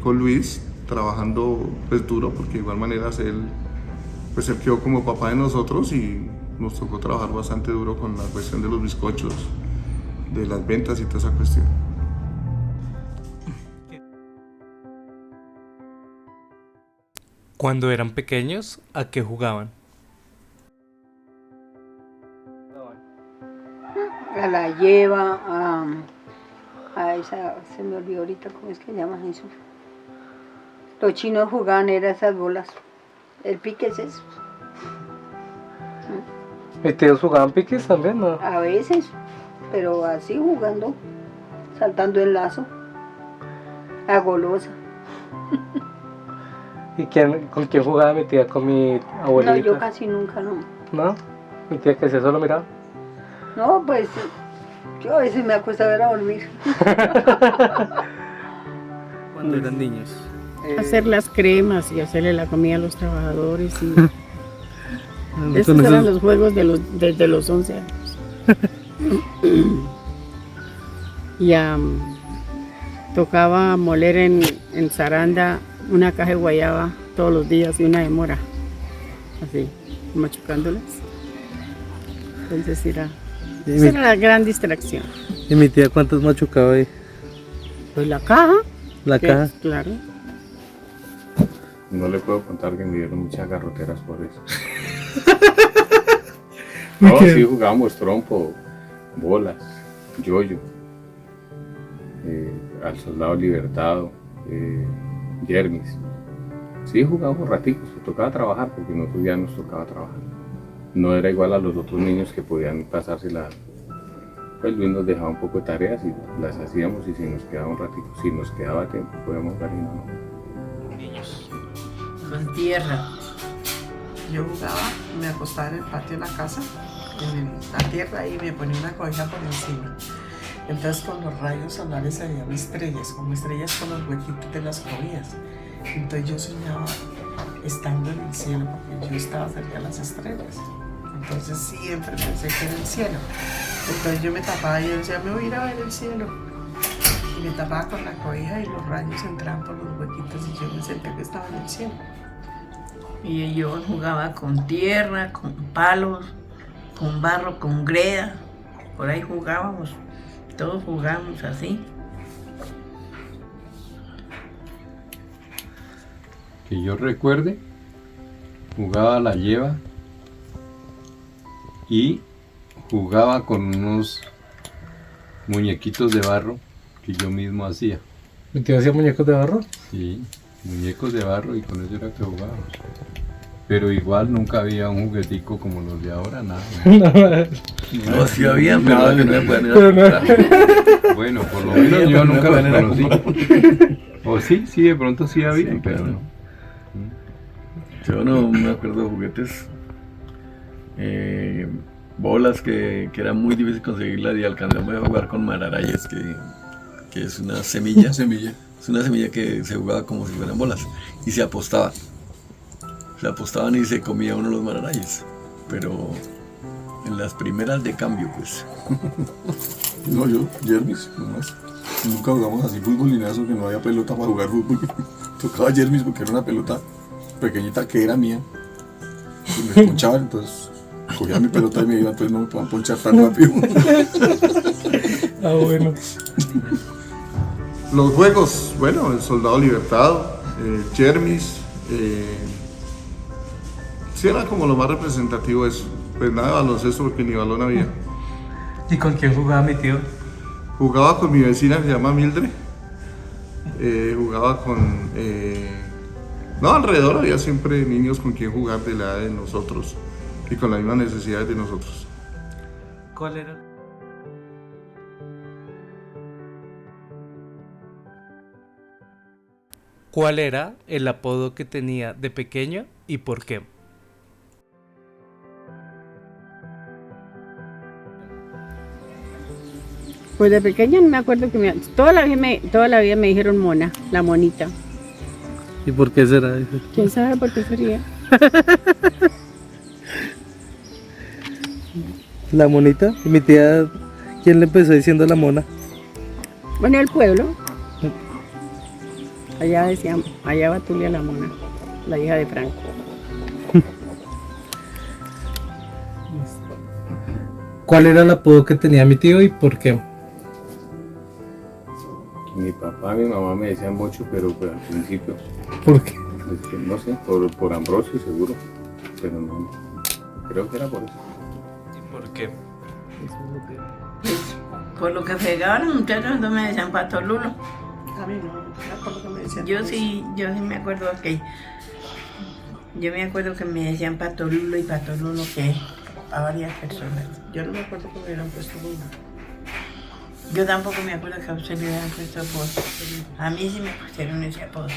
con Luis, trabajando pues duro, porque de igual manera él quedó como papá de nosotros y nos tocó trabajar bastante duro con la cuestión de los bizcochos, de las ventas y toda esa cuestión. Cuando eran pequeños, ¿a qué jugaban? A la lleva, a esa, se me olvidó ahorita cómo es que llaman eso. Los chinos jugaban, eran esas bolas. El pique es eso. ¿Y tíos jugaban piques también, no? A veces, pero así jugando, saltando el lazo, a golosa. ¿Y con quién jugaba mi tía? ¿Con mi abuelita? No, yo casi nunca, no. ¿No? ¿Mi tía que solo miraba? No, pues yo a veces me acuesto a ver a dormir. Cuando eran niños. Hacer las cremas y hacerle la comida a los trabajadores. Y esos eran los juegos desde los 11 años. Ya tocaba moler en zaranda una caja de guayaba todos los días y una de mora. Así, machucándolas. Entonces esa era la gran distracción. ¿Y mi tía cuántos machucaba ahí? Pues la caja. La caja. Claro. No le puedo contar que me dieron muchas garroteras por eso. No, sí jugábamos trompo, bolas, yoyo, al soldado libertado, yermis. Sí jugábamos raticos, tocaba trabajar porque nosotros ya nos tocaba trabajar. No era igual a los otros niños que podían pasársela. Pues Luis nos dejaba un poco de tareas y las hacíamos, y si nos quedaba un ratito, si nos quedaba tiempo, podíamos jugar y no. Niños. Con tierra. Yo jugaba, me acostaba en el patio de la casa, en la tierra, y me ponía una cobija por encima. Entonces con los rayos solares había estrellas, como estrellas con los huequitos de las cobijas. Entonces yo soñaba estando en el cielo, porque yo estaba cerca de las estrellas. Entonces siempre pensé que era el cielo. Entonces yo me tapaba y yo decía, me voy a ir a ver el cielo. Y me tapaba con la cobija y los rayos entraban por los representa que estaba en el cielo. Y yo jugaba con tierra, con palos, con barro, con greda. Por ahí jugábamos, todos jugábamos así. Que yo recuerde, jugaba a la lleva y jugaba con unos muñequitos de barro que yo mismo hacía. ¿Mi tío hacía muñecos de barro? Sí, muñecos de barro y con eso era que jugábamos. Pero igual nunca había un juguetico como los de ahora, nada. No, sí había, pero Nada, que no me pueden ir a pero no. comprar. Bueno, por lo menos yo nunca los conocí. O sí, de pronto sí había, Sí, pero claro. no. Yo no me acuerdo de juguetes. Bolas que era muy difícil conseguirlas y alcanzamos a jugar con mararayas, que es una semilla. Es una semilla que se jugaba como si fueran bolas y se apostaba. Se apostaban y se comía uno los mararayas. Pero en las primeras de cambio, pues. No, yo, Jermis, nomás. Nunca jugamos así fútbol ni nada, eso que no había pelota para jugar fútbol. Tocaba Jermis porque era una pelota pequeñita que era mía. Y me ponchaban, entonces cogía mi pelota y me iba, entonces no me podían ponchar tan rápido. Ah, bueno. Los juegos, bueno, el Soldado Libertado, Jermis, sí era como lo más representativo eso. Pues nada de baloncesto porque ni balón había. ¿Y con quién jugaba mi tío? Jugaba con mi vecina que se llama Mildred. Jugaba con... no, alrededor había siempre niños con quien jugar de la edad de nosotros y con las mismas necesidades de nosotros. ¿Cuál era? ¿Cuál era el apodo que tenía de pequeño y por qué? Pues de pequeña no me acuerdo que toda la vida me dijeron mona, la monita. ¿Y por qué será eso? ¿Quién sabe por qué sería? ¿La monita? ¿Y mi tía quién le empezó diciendo la mona? Bueno, el pueblo. Allá decían, allá va Tulia la mona, la hija de Franco. ¿Cuál era el apodo que tenía mi tío y por qué? Mi papá y mi mamá me decían mucho, pero al principio, ¿Por qué? no sé, por Ambrosio seguro, pero no, creo que era por eso. ¿Y por qué? Por lo que fregaban los muchachos, entonces me decían Pato Lulo. A mí no me acuerdo que me decían. Yo sí me acuerdo que... Yo me acuerdo que me decían Pato Lulo y Pato Lulo que a varias personas. Yo no me acuerdo que me hubieran puesto Lulo. Yo tampoco me acuerdo que a usted le hubieran puesto apodo. A mí sí me pusieron ese apodo.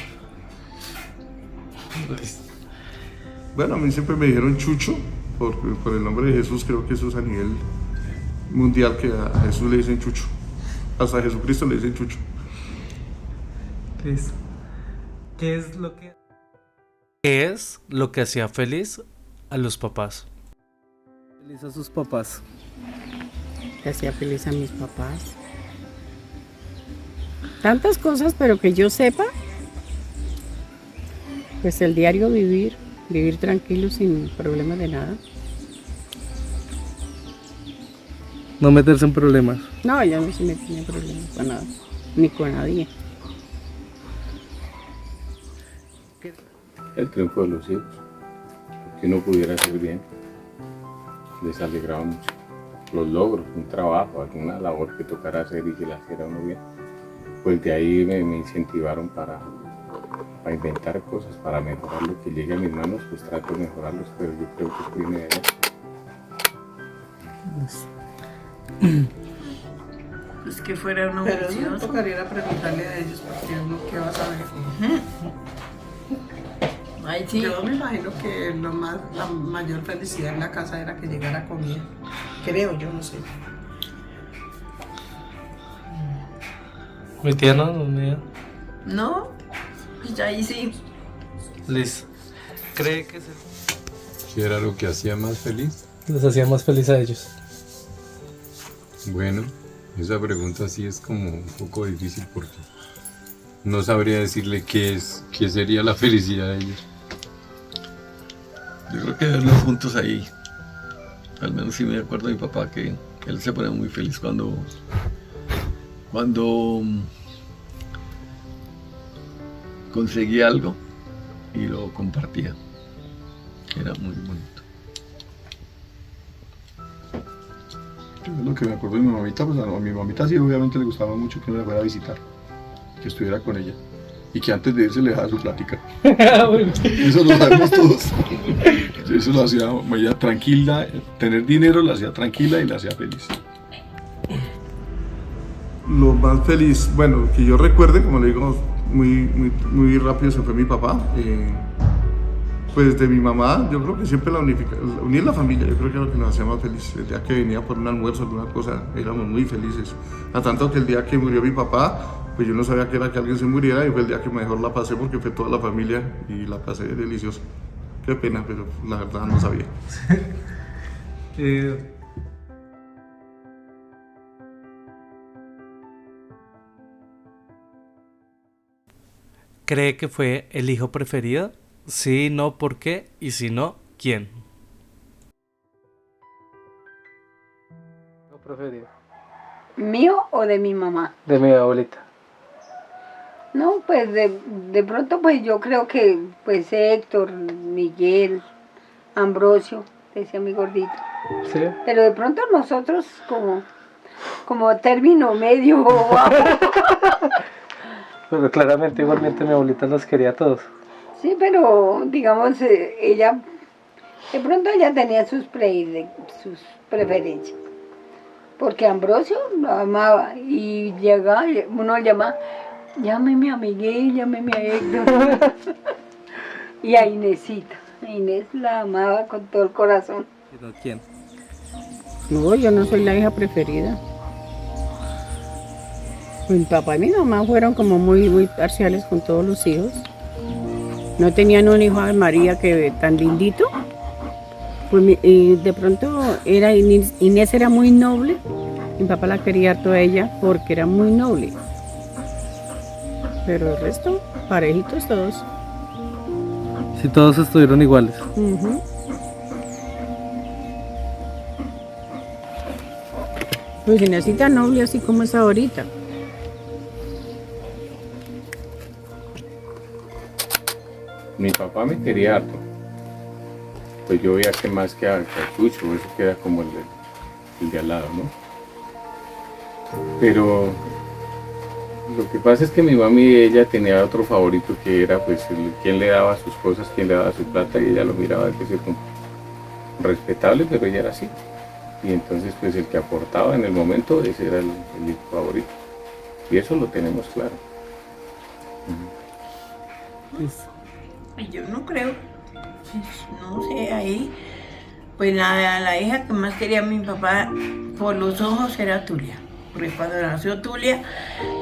Bueno, a mí siempre me dijeron Chucho, por el nombre de Jesús, creo que eso es a nivel mundial, que a Jesús le dicen Chucho. Hasta a Jesucristo le dicen Chucho. Listo. ¿Qué es lo que hacía feliz a los papás? Feliz a sus papás. Que hacía feliz a mis papás. Tantas cosas, pero que yo sepa, pues el diario vivir tranquilo sin problemas de nada. No meterse en problemas. No, yo no se metí en problemas para nada, ni con nadie. El triunfo de los hijos, que uno pudiera hacer bien, les alegraba mucho. Los logros, un trabajo, alguna labor que tocara hacer y que la hiciera uno bien, pues de ahí me incentivaron para inventar cosas, para mejorar lo que llegue a mis manos, pues trato de mejorarlos, pero yo creo que viene de allá. Pues que fuera uno Pero eso me juicioso. tocaría preguntarle a ellos porque uno qué va a saber. Ay, sí. Yo me imagino que la mayor felicidad en la casa era que llegara comida. Creo, yo no sé. Mi tía no, mía. No, pues ahí sí. Listo. ¿Cree que ¿Qué era lo que hacía más feliz? Les hacía más feliz a ellos. Bueno, esa pregunta sí es como un poco difícil porque no sabría decirle qué sería la felicidad de ellos. Yo creo que verlos juntos ahí, al menos sí me acuerdo de mi papá que él se ponía muy feliz cuando conseguía algo y lo compartía. Era muy bonito. Lo que me acuerdo de mi mamita, pues a mi mamita sí obviamente le gustaba mucho que uno la fuera a visitar, que estuviera con ella y que antes de irse le dejara su plática. Eso lo sabemos todos. Eso lo hacía ella tranquila, tener dinero la hacía tranquila y la hacía feliz. Lo más feliz, bueno, que yo recuerde, como le digo, muy rápido se fue mi papá. Pues de mi mamá, yo creo que siempre unir la familia, yo creo que es lo que nos hacía más felices. El día que venía por un almuerzo, alguna cosa, éramos muy felices. A tanto que el día que murió mi papá, pues yo no sabía que era que alguien se muriera y fue el día que mejor la pasé porque fue toda la familia y la pasé deliciosa. Qué pena, pero la verdad no sabía. ¿Cree que fue el hijo preferido? Sí, no, ¿por qué? Y si no, ¿quién? ¿Hijo preferido? ¿Mío o de mi mamá? De mi abuelita. No, pues de pronto pues yo creo que pues Héctor, Miguel, Ambrosio, decía mi gordito. Sí. Pero de pronto nosotros como término medio o bajo. Pero claramente igualmente mi abuelita los quería a todos. Sí, pero digamos ella, de pronto ella tenía sus preferencias. Porque Ambrosio lo amaba y llegaba, uno le llamaba, llámeme a Miguel, llámeme a Héctor. Y a Inésita. Inés la amaba con todo el corazón. ¿Quién? No, yo no soy la hija preferida. Mi papá y mi mamá fueron como muy parciales con todos los hijos. No tenían un hijo de María que tan lindito. Pues de pronto Inés era muy noble. Mi papá la quería harto a ella porque era muy noble. Pero el resto, parejitos todos. Si todos estuvieron iguales. Uh-huh. Pues Inésita noble así como es ahorita. Mi papá me quería harto. Pues yo veía que más que a Chucho, eso queda como el de al lado, ¿no? Pero lo que pasa es que mi mami, ella tenía otro favorito que era pues quien le daba sus cosas, quien le daba su plata, y ella lo miraba que ser respetable, pero ella era así. Y entonces pues el que aportaba en el momento, ese era el hijo favorito. Y eso lo tenemos claro. Yo no creo, no sé, ahí, pues la hija que más quería a mi papá por los ojos era Tulia, porque cuando nació Tulia,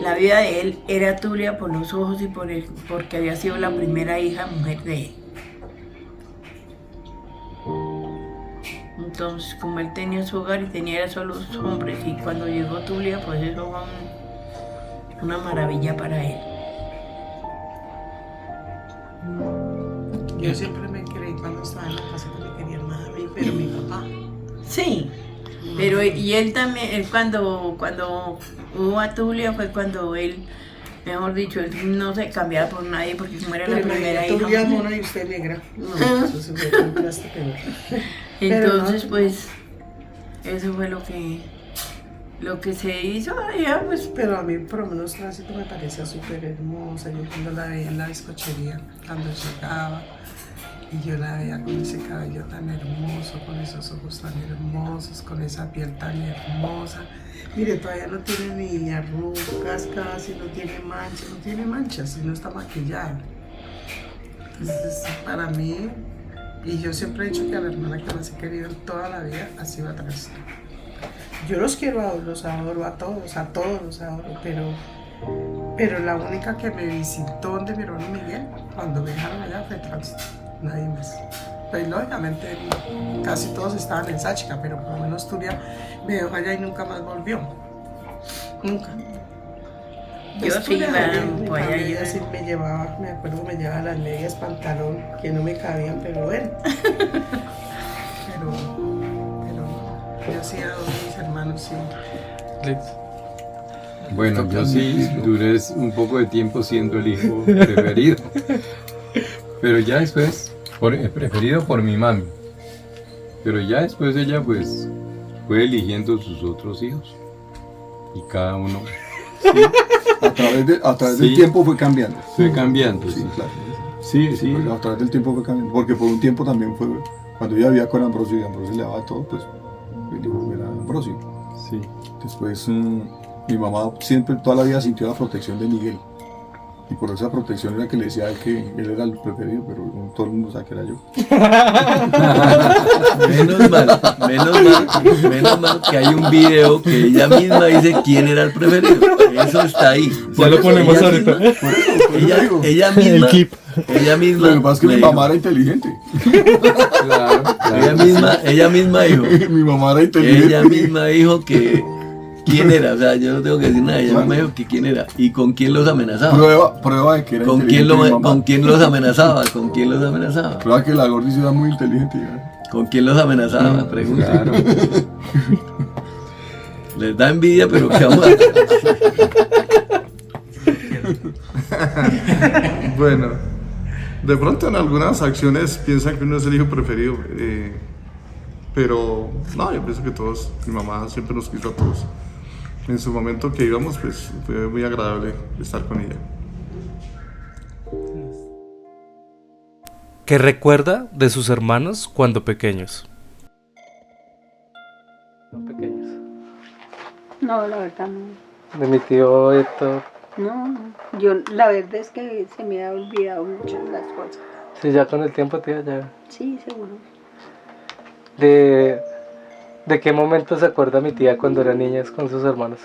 la vida de él era Tulia por los ojos y porque había sido la primera hija mujer de él. Entonces, como él tenía su hogar y tenía solo los hombres, y cuando llegó Tulia, pues eso fue una maravilla para él. Yo siempre me creí cuando estaba en la casa que me querían más a mí, pero mi papá. Sí, pero y él también, él cuando hubo a Tulia fue cuando él, mejor dicho, él no se cambiaba por nadie porque como era la primera hija. Tulia mona y usted negra. No, eso se fue un plástico. Entonces, pues, eso fue lo que se hizo allá, pues. Pero a mí, por lo menos, Tránsito me parecía súper hermosa. Yo cuando la veía en la bizcochería, cuando llegaba, y yo la veía con ese cabello tan hermoso, con esos ojos tan hermosos, con esa piel tan hermosa. Mire, todavía no tiene ni arrugas casi, no tiene manchas y no está maquillada. Entonces, para mí, y yo siempre he dicho que a la hermana que más he querido en toda la vida ha sido a Tránsito. Yo los quiero, los adoro a todos los adoro, pero la única que me visitó donde mi hermano Miguel, cuando me dejaron allá, fue Tránsito, nadie más. Pues lógicamente casi todos estaban en Sáchica, pero por lo menos Tulia me dejó allá y nunca más volvió. Nunca. Yo sí iba Mi por allá. familia sí me llevaba, me acuerdo me llevaba las medias, pantalón, que no me cabían, pero bueno. pero yo sí a mis hermanos, sí. Bueno, yo sí duré un poco de tiempo siendo el hijo preferido. Pero ya después, preferido por mi mami. Pero ya después ella pues fue eligiendo sus otros hijos. Y cada uno... Sí, a través del tiempo fue cambiando. Fue cambiando, Sí, sí. claro. Sí, sí. A través del tiempo fue cambiando. Porque por un tiempo también fue, cuando ella vivía con Ambrosio y Ambrosio le daba todo, pues el hijo era Ambrosio. Sí. Después mi mamá siempre, toda la vida sintió la protección de Miguel. Y por esa protección era que le decía a él que él era el preferido, pero no todo el mundo sabe que era yo. Menos mal que hay un video que ella misma dice quién era el preferido. Eso está ahí. Ya lo ponemos ahorita. Ella misma. El clip. Ella misma. Lo que pasa es que mi mamá era inteligente. Claro. Ella misma dijo. Mi mamá era inteligente. Ella misma dijo que quién era, o sea, yo no tengo que decir nada, ella misma dijo que quién era y con quién los amenazaba. Prueba de que era ¿Con inteligente mi mamá. con quién los amenazaba? ¿Con quién los amenazaba? Prueba que la Gordis era muy inteligente. ¿Con quién los amenazaba? Pregunta. Claro. Les da envidia, pero ¿qué vamos a hacer? Bueno, de pronto en algunas acciones piensan que uno es el hijo preferido, pero no, yo pienso que todos, mi mamá siempre nos quiso a todos. En su momento que íbamos, pues fue muy agradable estar con ella. ¿Qué recuerda de sus hermanos cuando pequeños? No, la verdad no. De mi tío Héctor. No, yo la verdad es que se me ha olvidado mucho las cosas. Sí, ya con el tiempo, tía, ya. Sí, seguro. ¿De qué momento se acuerda mi tía cuando era niña con sus hermanos?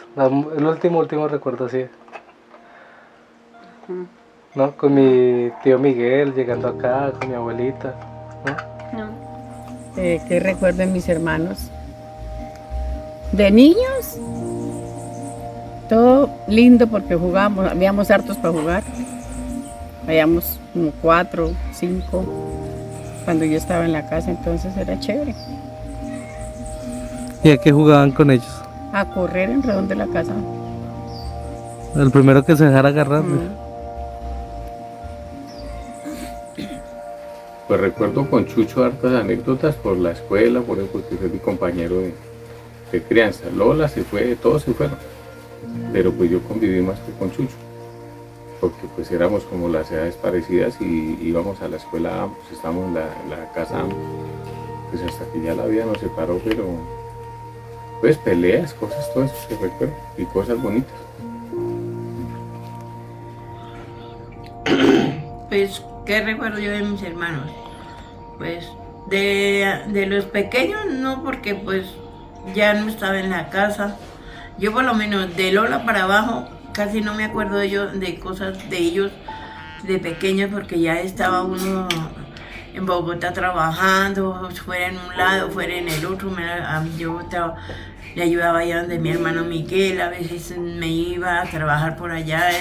El último recuerdo así. ¿No? Con mi tío Miguel llegando acá, con mi abuelita. ¿No? No. ¿Qué recuerdo de mis hermanos? De niños, todo lindo porque jugábamos, habíamos hartos para jugar. Habíamos como 4, 5 cuando yo estaba en la casa, entonces era chévere. ¿Y a qué jugaban con ellos? A correr en redón de la casa. El primero que se dejara agarrar. Pues recuerdo con Chucho hartas anécdotas por la escuela, por ejemplo, que fue mi compañero de crianza. Lola se fue, todos se fueron, pero pues yo conviví más que con Chucho, porque pues éramos como las edades parecidas y íbamos a la escuela ambos, estábamos en la casa ambos, pues hasta que ya la vida nos separó, pero pues peleas, cosas, todo eso se recuerda y cosas bonitas. Pues, ¿qué recuerdo yo de mis hermanos? Pues, de los pequeños no, porque pues ya no estaba en la casa. Yo por lo menos de Lola para abajo casi no me acuerdo de cosas de ellos de pequeños, porque ya estaba uno en Bogotá trabajando, fuera en un lado, fuera en el otro. Yo le ayudaba allá donde mi hermano Miguel, a veces me iba a trabajar por allá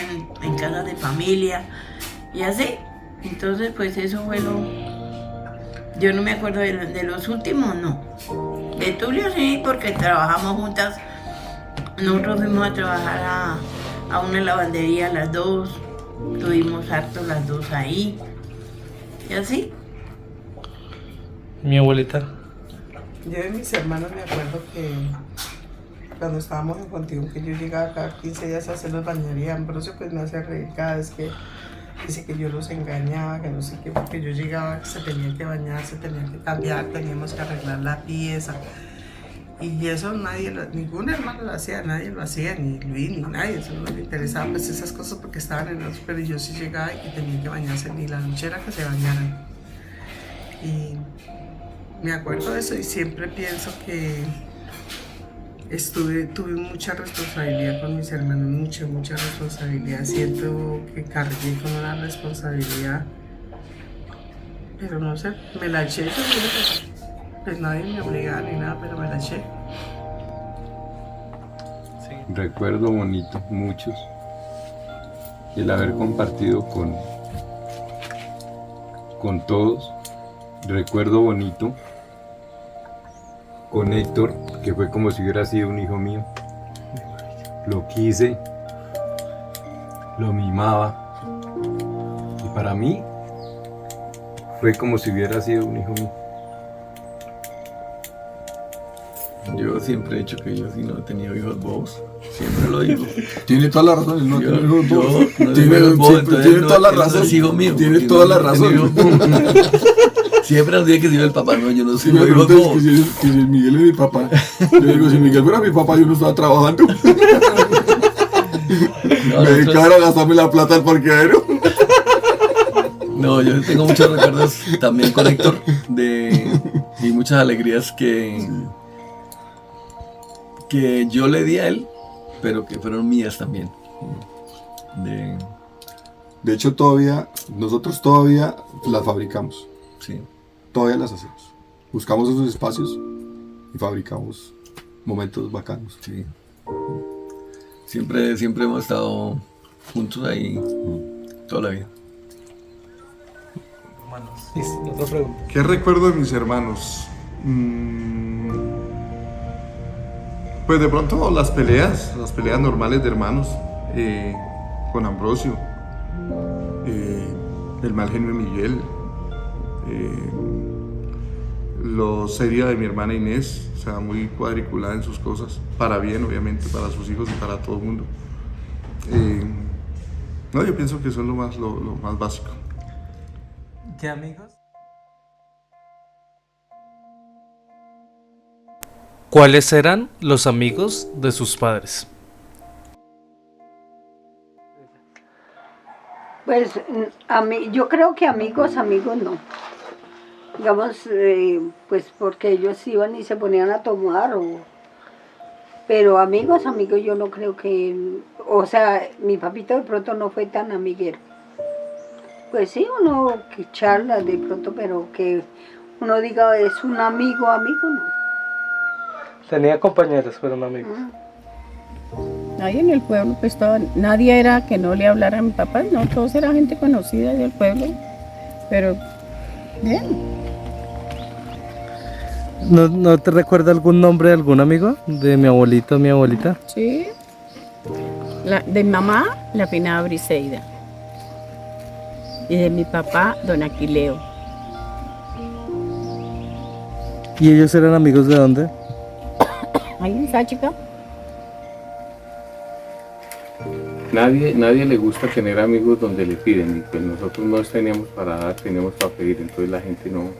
en casas de familia y así. Entonces pues eso fue yo no me acuerdo de los últimos, no. De Tulio sí, porque trabajamos juntas. Nosotros fuimos a trabajar a una lavandería las dos, tuvimos harto las dos ahí y así. Mi abuelita. Yo de mis hermanos me acuerdo que cuando estábamos en Contigo, que yo llegaba cada 15 días a hacer las bañerías, Ambrosio pues me hace reír cada vez que dice que yo los engañaba, que no sé qué, porque yo llegaba, que se tenía que bañar, se tenía que cambiar, teníamos que arreglar la pieza. Y eso ningún hermano lo hacía, nadie lo hacía, ni Luis, ni nadie, eso no le interesaba pues esas cosas porque estaban en los, pero yo sí llegaba y que tenía que bañarse, ni la noche era que se bañaran. Y me acuerdo de eso y siempre pienso que tuve mucha responsabilidad con mis hermanos, mucha responsabilidad. Siento que cargué con una responsabilidad, pero no sé, me la eché. Pues nadie me obligaba ni nada, pero me la eché. Recuerdo bonito, muchos. el haber compartido con todos. Recuerdo bonito con Héctor, que fue como si hubiera sido un hijo mío. Lo quise, lo mimaba, y para mí fue como si hubiera sido un hijo mío. Yo siempre he dicho que yo sí no he tenido hijos bobos. Siempre lo digo. Tiene toda la razón, él no tiene hijos bobos. Tiene toda la razón. Es hijo mío. Tiene toda la razón. Siempre nos dice que si yo el papá, no, yo no soy Si me hijos preguntas bobos. que si Miguel es mi papá, yo digo, si Miguel fuera mi papá, yo no estaba trabajando. Me dedicaron a gastarme la plata al parqueadero. No, yo tengo muchos recuerdos también con Héctor y muchas alegrías que yo le di a él, pero que fueron mías también. De hecho, nosotros todavía las fabricamos. Sí. Todavía las hacemos. Buscamos esos espacios y fabricamos momentos bacanos. Sí. Siempre hemos estado juntos ahí toda la vida. Otra pregunta. ¿Qué recuerdo de mis hermanos? Pues de pronto las peleas normales de hermanos, con Ambrosio, el mal genio de Miguel, lo seria de mi hermana Inés, o sea, muy cuadriculada en sus cosas, para bien obviamente, para sus hijos y para todo el mundo. No, yo pienso que eso es lo más básico. ¿Qué amigos? ¿Cuáles eran los amigos de sus padres? Pues yo creo que amigos no. Digamos, pues porque ellos iban y se ponían a tomar, pero amigos yo no creo que, o sea, mi papito de pronto no fue tan amiguero. Pues sí, uno que charla de pronto, pero que uno diga es un amigo, no. Tenía compañeros, pero no amigos. Ahí en el pueblo pues nadie era que no le hablara a mi papá, no, todos eran gente conocida del pueblo, pero bien. ¿No te recuerda algún nombre de algún amigo? ¿De mi abuelito o mi abuelita? Sí. De mi mamá, la finada Briseida. Y de mi papá, don Aquileo. ¿Y ellos eran amigos de dónde? Ahí en Sáchica. Nadie le gusta tener amigos donde le piden, y pues nosotros no teníamos para dar, teníamos para pedir, entonces la gente no,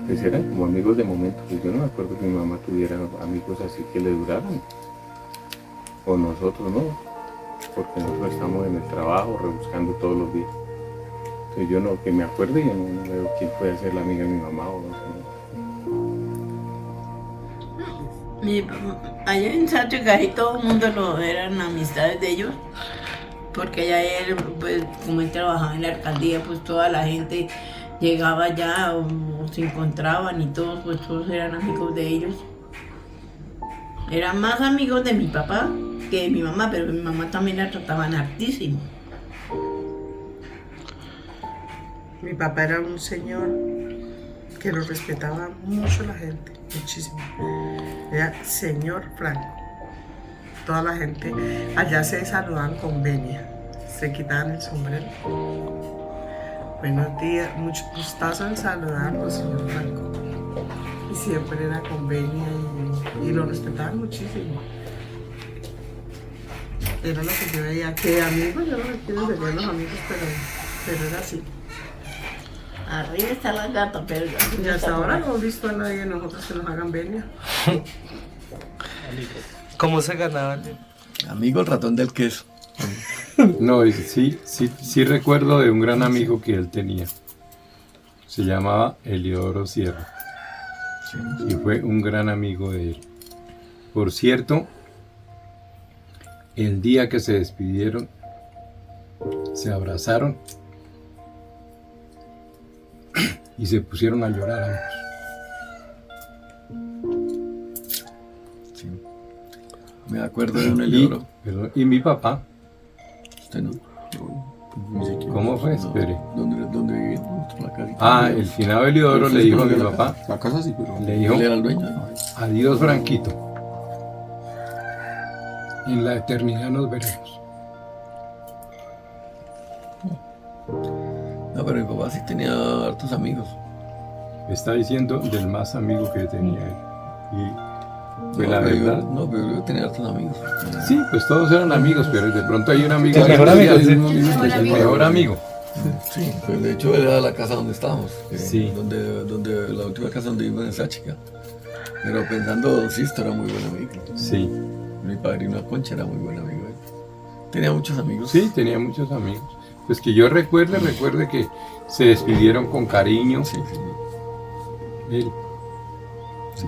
pues eran como amigos de momento. Pues yo no me acuerdo que mi mamá tuviera amigos así que le duraran, o nosotros no, porque nosotros estamos en el trabajo rebuscando todos los días. Entonces yo no, que me acuerde, yo no veo quién puede ser la amiga de mi mamá o no. Allá en Santo casi todo el mundo eran amistades de ellos, porque allá él, pues, como él trabajaba en la alcaldía, pues toda la gente llegaba allá o se encontraban y todos, pues todos eran amigos de ellos. Eran más amigos de mi papá que de mi mamá, pero mi mamá también la trataban hartísimo. Mi papá era un señor que lo respetaba mucho la gente, muchísimo. Era señor Franco. Toda la gente allá se saludaban con venia, se quitaban el sombrero. Buenos días, mucho gustazo en saludarlo, señor Franco. Y siempre era con venia y lo respetaban muchísimo. Era lo que yo veía, que amigos, yo no me quiero decir los amigos, pero era así. Arriba está la gata, pero y hasta ahora no hemos visto a nadie de nosotros que nos hagan venia. ¿Cómo se ganaban? Amigo el ratón del queso. No, sí recuerdo de un gran amigo que él tenía. Se llamaba Eliodoro Sierra. Y fue un gran amigo de él. Por cierto, el día que se despidieron, se abrazaron y se pusieron a llorar ambos. Me acuerdo de un Eliodoro. Y mi papá, usted no, ¿Cómo fue? Espere. ¿Dónde vivíamos? La casita. Ah, el finado Eliodoro le dijo a mi papá, La casa sí, pero... le dijo, Él era el dueño. adiós Franquito, en la eternidad nos veremos. No, pero mi papá sí tenía hartos amigos. Está diciendo del más amigo que tenía él. Y pues la pero verdad... no, pero yo tenía hartos amigos. Sí, pues todos eran amigos, pero de pronto hay un amigo... El mejor amigo, sí. El mejor amigo. Sí, pues de hecho era la casa donde estábamos. Sí. Donde la última casa donde vivimos en Sáchica. Pero pensando, don Sisto era muy buen amigo. Sí. Mi padrino Concha era muy buen amigo. Tenía muchos amigos. Sí, tenía muchos amigos. Pues que yo recuerde que se despidieron con cariño. Sí, sí. Él. Sí,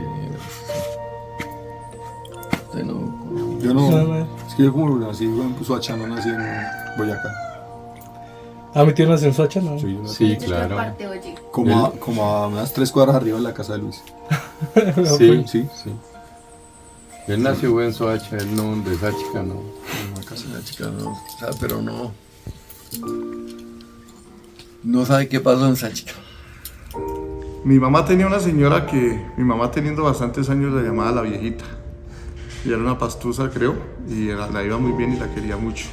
usted no... Yo no, es que yo como nací en Soacha, no nací en Boyacá. Ah, mi tío nació en Soacha, ¿no? Sí, yo Sí, nací claro. como a unas 3 cuadras arriba de la casa de Luis. Sí, Sí. sí. Él nació en Soacha, él no, de Sáchica, no. En una casa de la chica, no. O sea, pero no... No sabe qué pasó en Sáchica. Mi mamá tenía una señora que, mi mamá teniendo bastantes años, la llamaba la viejita. Ella era una pastusa, creo, y la iba muy bien y la quería mucho.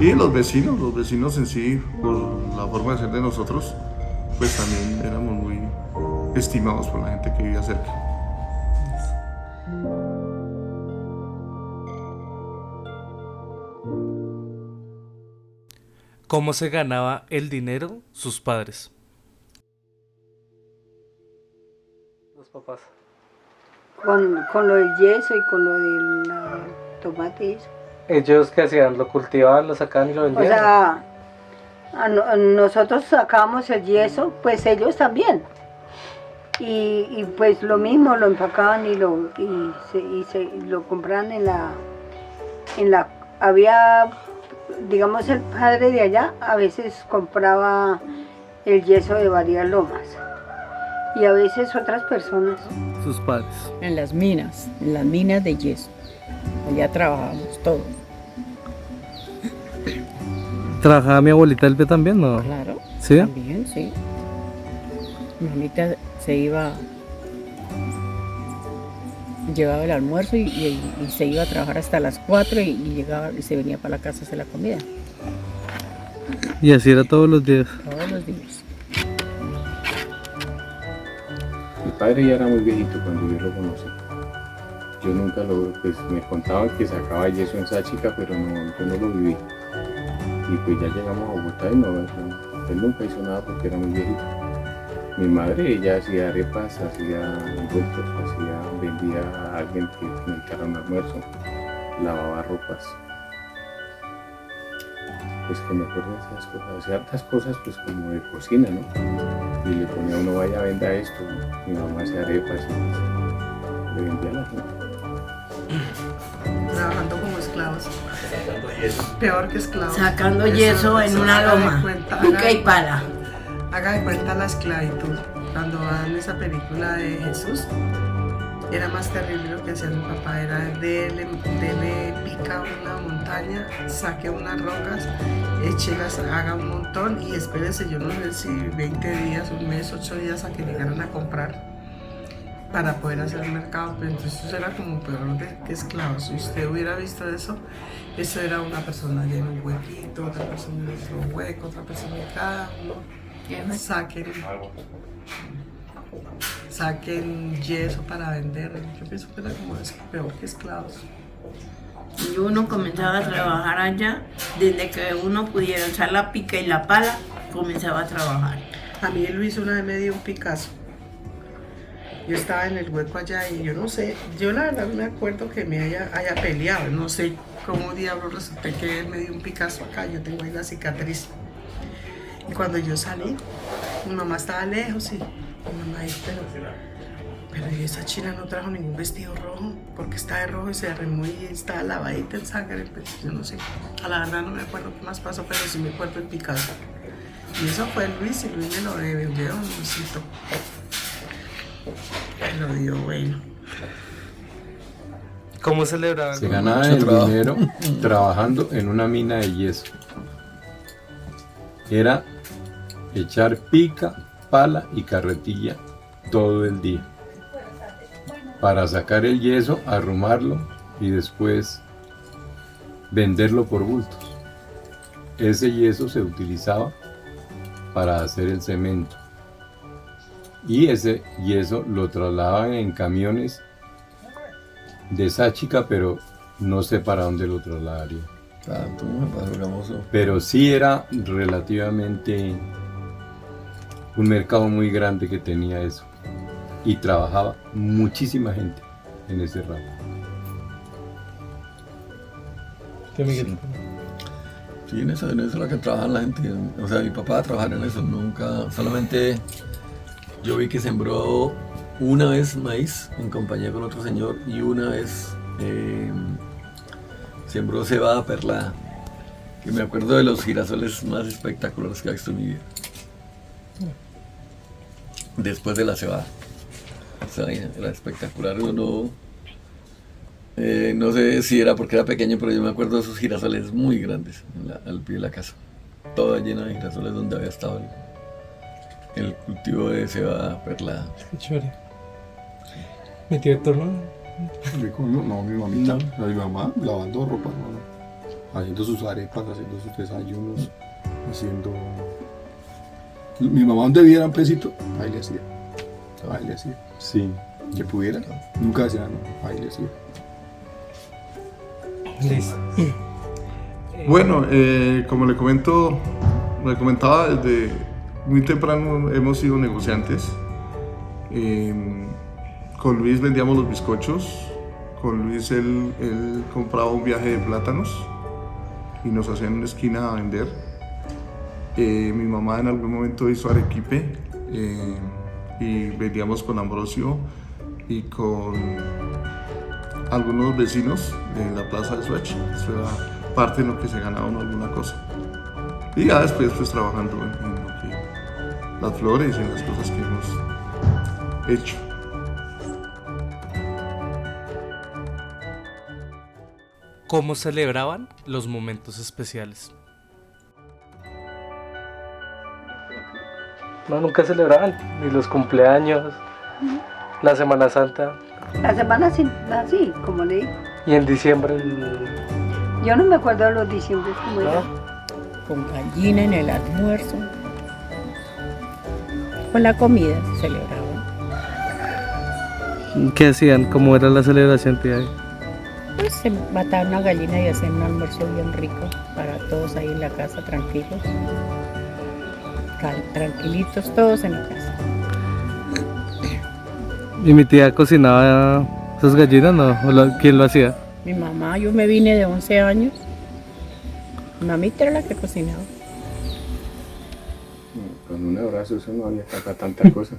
Y los vecinos en sí, por la forma de ser de nosotros, pues también éramos muy estimados por la gente que vivía cerca. ¿Cómo se ganaba el dinero sus padres? Los papás. Con lo del yeso y con lo del tomate y eso. ¿Ellos qué hacían? ¿Lo cultivaban, lo sacaban y lo O vendían? sea, nosotros sacábamos el yeso, pues ellos también. Y pues lo mismo, lo empacaban y lo compraban en la había, digamos, el padre de allá a veces compraba el yeso de varias lomas y a veces otras personas. Sus padres. En las minas de yeso. Allá trabajábamos todos. ¿Trabajaba mi abuelita Elbe también, no? Claro. ¿Sí? También, sí. Mi mamita se iba, llevaba el almuerzo y se iba a trabajar hasta las 4 y llegaba y se venía para la casa a hacer la comida. Y así era todos los días. Todos los días. Mi padre ya era muy viejito cuando yo lo conocí. Yo nunca pues me contaban que sacaba yeso en Sáchica, pero no, yo no lo viví. Y pues ya llegamos a Bogotá y no, él nunca hizo nada porque era muy viejito. Mi madre, ella hacía arepas, hacía envueltos, vendía a alguien que necesitara un almuerzo, lavaba ropas. Pues que me acuerdo de esas cosas, hacía hartas cosas pues como de cocina, ¿no? Y le ponía a uno, vaya, venda esto, mi mamá hacía arepas y le vendía a la gente. Trabajando como esclavos. Peor que esclavos. Sacando yeso en una loma, pica y pala. Haga de cuenta la esclavitud. Cuando dan esa película de Jesús, era más terrible lo que hacía mi papá. Era dele pica una montaña, saque unas rocas, échelas, haga un montón y espérese, yo no sé si 20 días, un mes, 8 días a que llegaran a comprar para poder hacer el mercado. Pero entonces eso era como peor que esclavos. Si usted hubiera visto eso era una persona en un huequito, otra persona en otro hueco, otra persona en cada uno. Saquen yeso para vender. Yo pienso que era como peor que esclavos. Y uno comenzaba a trabajar allá, desde que uno pudiera usar la pica y la pala, comenzaba a trabajar. A mí Luis una vez me dio un Picasso. Yo estaba en el hueco allá y yo no sé, yo la verdad no me acuerdo que me haya peleado, no sé cómo diablos resulté que él me dio un Picasso acá, yo tengo ahí la cicatriz. Y cuando yo salí, mi mamá estaba lejos y mi mamá dijo, pero esa china no trajo ningún vestido rojo, porque está de rojo y se arremó y está lavadita en sangre, pues yo no sé. A la verdad no me acuerdo qué más pasó, pero sí me acuerdo el Picasso. Y eso fue Luis y Luis me lo devolvió un besito. Me lo dio bueno. ¿Cómo celebraban? Se ganaba el dinero trabajando en una mina de yeso. era echar pica, pala y carretilla todo el día para sacar el yeso, arrumarlo y después venderlo por bultos. Ese yeso se utilizaba para hacer el cemento y ese yeso lo trasladaban en camiones de Sáchica, pero no sé para dónde lo trasladaría. Pero sí era relativamente un mercado muy grande que tenía eso y trabajaba muchísima gente en ese ramo. ¿Qué, Miguel? Sí, en eso es lo que trabaja la gente. O sea, mi papá trabajaba en eso, nunca, solamente yo vi que sembró una vez maíz en compañía con otro señor y una vez sembró cebada perlada, que me acuerdo de los girasoles más espectaculares que he visto en mi vida. Después de la cebada. O sea, era espectacular. Uno, no sé si era porque era pequeño, pero yo me acuerdo de esos girasoles muy grandes al pie de la casa. Toda llena de girasoles donde había estado el cultivo de cebada perlada. Qué chévere. ¿Mi tío Héctor no? No, mi mamita, mi mamá lavando ropa, haciendo sus arepas, haciendo sus desayunos, haciendo... Mi mamá donde viera un pesito, ahí le hacía. Sí. Que pudiera, nunca hacía nada, ahí le hacía. Listo. Bueno, como le comentaba, desde muy temprano hemos sido negociantes. Con Luis vendíamos los bizcochos. Con Luis él compraba un viaje de plátanos y nos hacía en una esquina a vender. Mi mamá en algún momento hizo arequipe y vendíamos con Ambrosio y con algunos vecinos en la plaza de Soacha. Eso era parte de lo que se ganaba uno alguna cosa. Y ya después pues trabajando en lo que, las flores y en las cosas que hemos hecho. ¿Cómo celebraban los momentos especiales? No, nunca celebraban, ni los cumpleaños, la Semana Santa. La semana así, como le digo. Y en diciembre Yo no me acuerdo de los diciembre como era. Con gallina en el almuerzo. Con la comida se celebraba. ¿Qué hacían? ¿Cómo era la celebración, tía? Pues se mataba una gallina y hacían un almuerzo bien rico para todos ahí en la casa, tranquilos. Tranquilitos todos en la casa. ¿Y mi tía cocinaba esas gallinas, no? ¿Quién lo hacía? Mi mamá, yo me vine de 11 años. Mi mamita era la que cocinaba. Con un abrazo eso no había tanta cosa.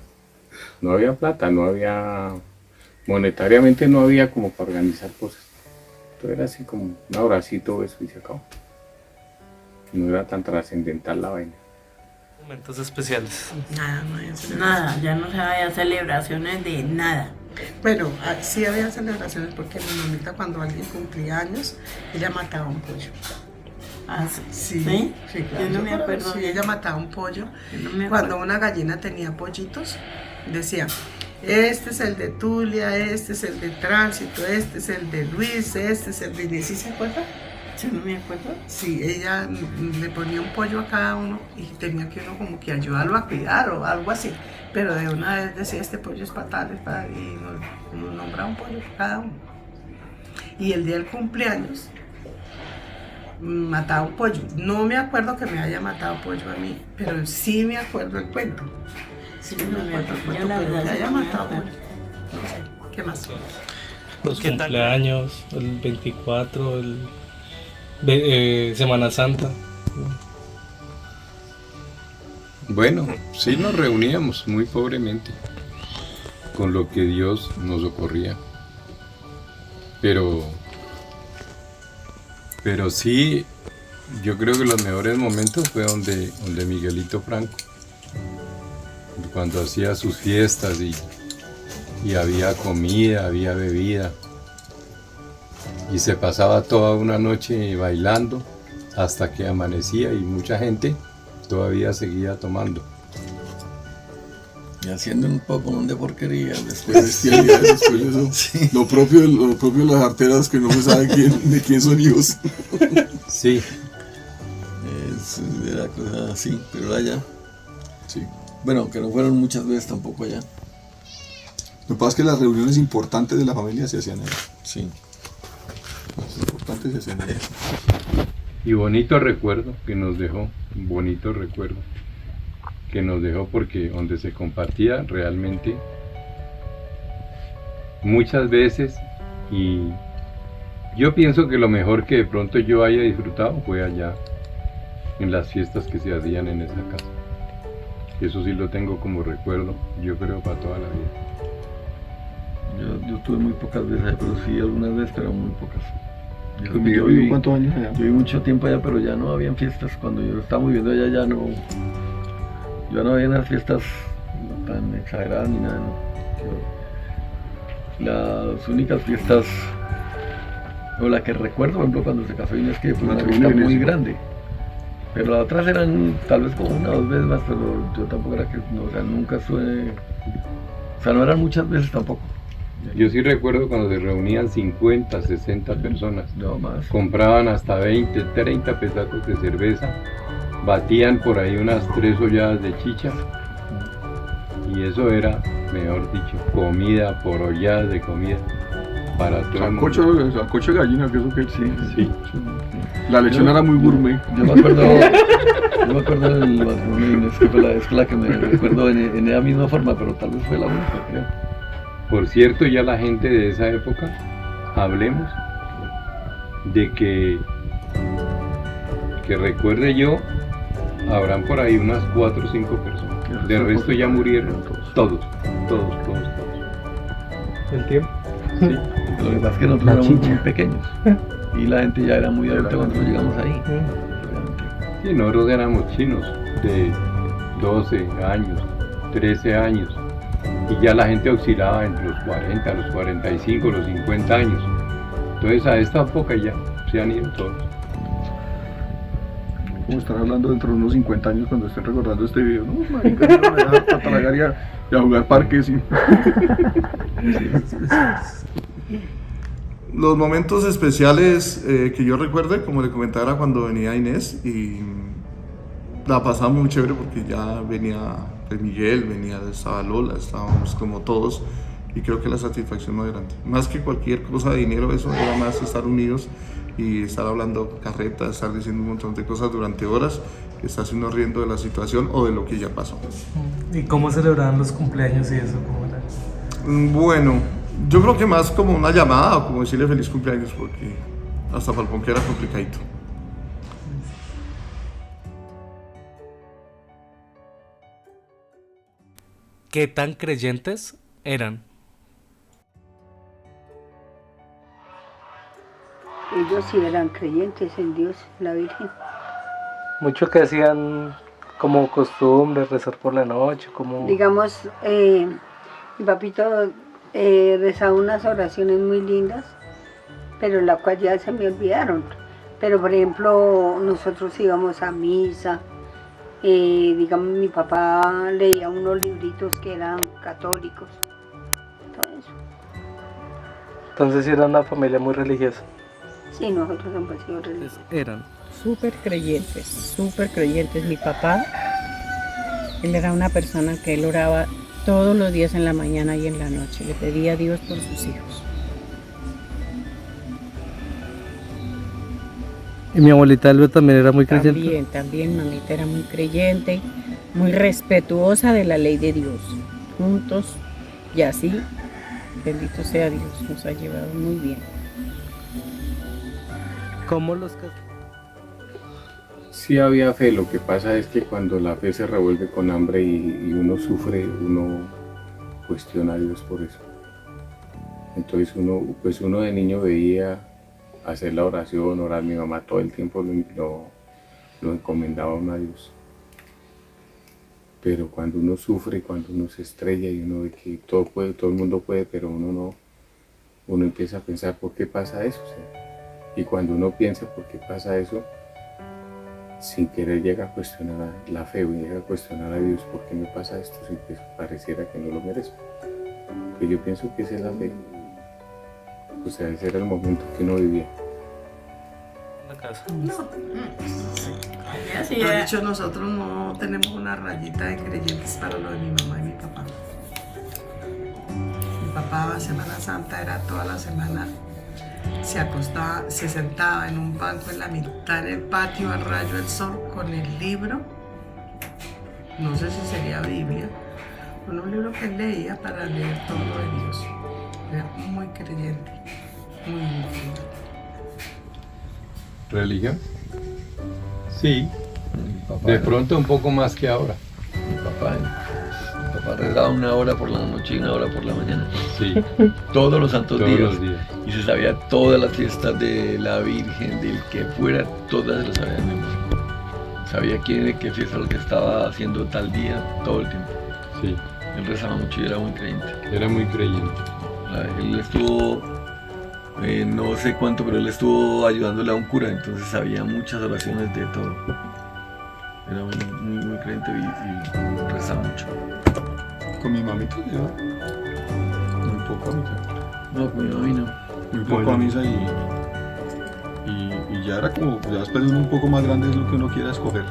No había plata, no había... Monetariamente no había como para organizar cosas. Todo era así como un abracito, eso y se acabó. No era tan trascendental la vaina. Momentos especiales. Nada, ya no se había celebraciones de nada. Bueno, sí había celebraciones porque mi mamita cuando alguien cumplía años, ella mataba un pollo. Ah, Sí, ¿sí? sí, claro. Yo no me acuerdo. Sí, ella mataba un pollo. Yo no me Cuando acuerdo. una gallina tenía pollitos, decía, este es el de Tulia, este es el de Tránsito, este es el de Luis, este es el de Inés. ¿Sí se acuerda? Yo no me acuerdo. Sí, ella le ponía un pollo a cada uno y tenía que uno como que ayudarlo a cuidar o algo así. Pero de una vez decía, este pollo es para tal, y nos nombraba un pollo por cada uno. Y el día del cumpleaños mataba un pollo. No me acuerdo que me haya matado pollo a mí, pero sí me acuerdo el cuento. Sí me acuerdo el cuento, pero que haya matado pollo. No sé, ¿qué más? Los ¿Qué tal? cumpleaños, el 24, Semana Santa. Bueno, sí nos reuníamos muy pobremente, con lo que Dios nos socorría. Pero sí, yo creo que los mejores momentos fue donde Miguelito Franco, cuando hacía sus fiestas y había comida, había bebida, y se pasaba toda una noche bailando hasta que amanecía y mucha gente todavía seguía tomando. Y haciendo un poco de porquería después. Bestialidad, después de eso. Sí. Lo propio de las arteras que no se sabe de quién son hijos. Sí. Era cosa así, pero allá. Sí. Bueno, que no fueron muchas veces tampoco allá. Lo que pasa es que las reuniones importantes de la familia se hacían ahí. Sí. Las importantes se hacían ahí. Y bonito recuerdo que nos dejó, bonito recuerdo que nos dejó, porque donde se compartía realmente muchas veces, y yo pienso que lo mejor que de pronto yo haya disfrutado fue allá en las fiestas que se hacían en esa casa. Eso sí lo tengo como recuerdo, yo creo, para toda la vida. Yo tuve muy pocas veces allá, pero sí algunas veces, pero muy pocas. Pues Miguel vivió ¿cuántos años allá? Yo viví mucho tiempo allá, pero ya no habían fiestas. Cuando yo estaba viviendo allá ya no había unas fiestas tan exageradas ni nada, ¿no? Las únicas fiestas, o la que recuerdo, por ejemplo, cuando se casó Inés, que fue una fiesta muy grande. Pero las otras eran tal vez como una o dos veces más, pero yo tampoco era que, no, o sea, nunca estuve, o sea, no eran muchas veces tampoco. Yo sí recuerdo cuando se reunían 50, 60 personas. No más. Compraban hasta 20, 30 pesacos de cerveza, batían por ahí unas 3 olladas de chicha, y eso era, mejor dicho, comida por olladas de comida para todo el mundo. Sancocho de gallina, que eso que Sí. La lechona era muy gourmet. Yo me acuerdo del matrimonio de Inés, que es la que me recuerdo en esa misma forma, pero tal vez fue la única, creo. Por cierto, ya la gente de esa época, hablemos de que recuerde yo, habrán por ahí unas 4 o 5 personas. De resto ya murieron todos. El tiempo. Sí. Lo que pasa es que nosotros éramos muy pequeños y la gente ya era muy adulta cuando llegamos ahí. Sí, nosotros éramos chinos de 12 años, 13 años. Y ya la gente oscilaba entre los 40, los 45, los 50 años. Entonces a esta época ya se han ido todos. Como están hablando dentro de unos 50 años cuando estén recordando este video. No, marica, no me dejar patalagar y a jugar parques. Y... Los momentos especiales que yo recuerde, como le comentaba, era cuando venía Inés y la pasamos muy chévere porque ya venía pues, Miguel, estaba Lola, estábamos como todos, y creo que la satisfacción más grande. Más que cualquier cosa de dinero, eso era más estar unidos y estar hablando carreta, estar diciendo un montón de cosas durante horas, estarse uno riendo de la situación o de lo que ya pasó. ¿Y cómo celebraban los cumpleaños y eso? ¿Cómo era? Bueno, yo creo que más como una llamada o como decirle feliz cumpleaños, porque hasta para el ponque era complicadito. ¿Qué tan creyentes eran? Ellos sí eran creyentes en Dios, en la Virgen. Mucho que hacían como costumbre, rezar por la noche, como... Digamos, mi papito rezaba unas oraciones muy lindas, pero las cuales ya se me olvidaron. Pero por ejemplo, nosotros íbamos a misa, digamos, mi papá leía unos libritos que eran católicos, todo eso. Entonces era una familia muy religiosa. Sí, nosotros hemos sido religiosos. Eran. Súper creyentes. Mi papá, él era una persona que él oraba todos los días en la mañana y en la noche. Le pedía a Dios por sus hijos. ¿Y mi abuelita Elba también era muy creyente? También, mamita era muy creyente, muy respetuosa de la ley de Dios. Juntos y así, bendito sea Dios, nos ha llevado muy bien. ¿Cómo los Sí había fe, lo que pasa es que cuando la fe se revuelve con hambre y uno sufre, uno cuestiona a Dios por eso. Entonces uno de niño veía hacer la oración, orar, mi mamá todo el tiempo lo encomendaba a uno a Dios. Pero cuando uno sufre, cuando uno se estrella y uno ve que todo el mundo puede, pero uno no, uno empieza a pensar por qué pasa eso. ¿Sí? Y cuando uno piensa por qué pasa eso, sin querer llega a cuestionar la fe, llega a cuestionar a Dios, ¿por qué me pasa esto si pues pareciera que no lo merezco? Que yo pienso que esa es la fe. O sea, ese era el momento que uno vivía. La casa. De hecho, nosotros no tenemos una rayita de creyentes para lo de mi mamá y mi papá. Mi papá, Semana Santa, era toda la semana. Se acostaba, se sentaba en un banco en la mitad del patio al rayo del sol con el libro, no sé si sería Biblia, con un libro que él leía para leer todo lo de Dios. Era muy creyente, muy creyente. ¿Religión? Sí. De pronto un poco más que ahora. Mi papá rezaba 1 hora por la noche y 1 hora por la mañana. Sí. Todos los santos Todos días. los días. Y se sabía todas las fiestas de la Virgen, del que fuera, todas se las sabía de memoria. Sabía qué fiesta lo que estaba haciendo tal día, todo el tiempo. Sí. Él rezaba mucho y era muy creyente. Era muy creyente. Él estuvo, no sé cuánto, pero él estuvo ayudándole a un cura, entonces sabía muchas oraciones de todo. Era muy creyente y rezaba mucho. Con mi mamita lleva muy poco a misa. No, con mi mami no. Muy poco a misa y ya era como, ya después de uno un poco más grande es lo que uno quiera escoger.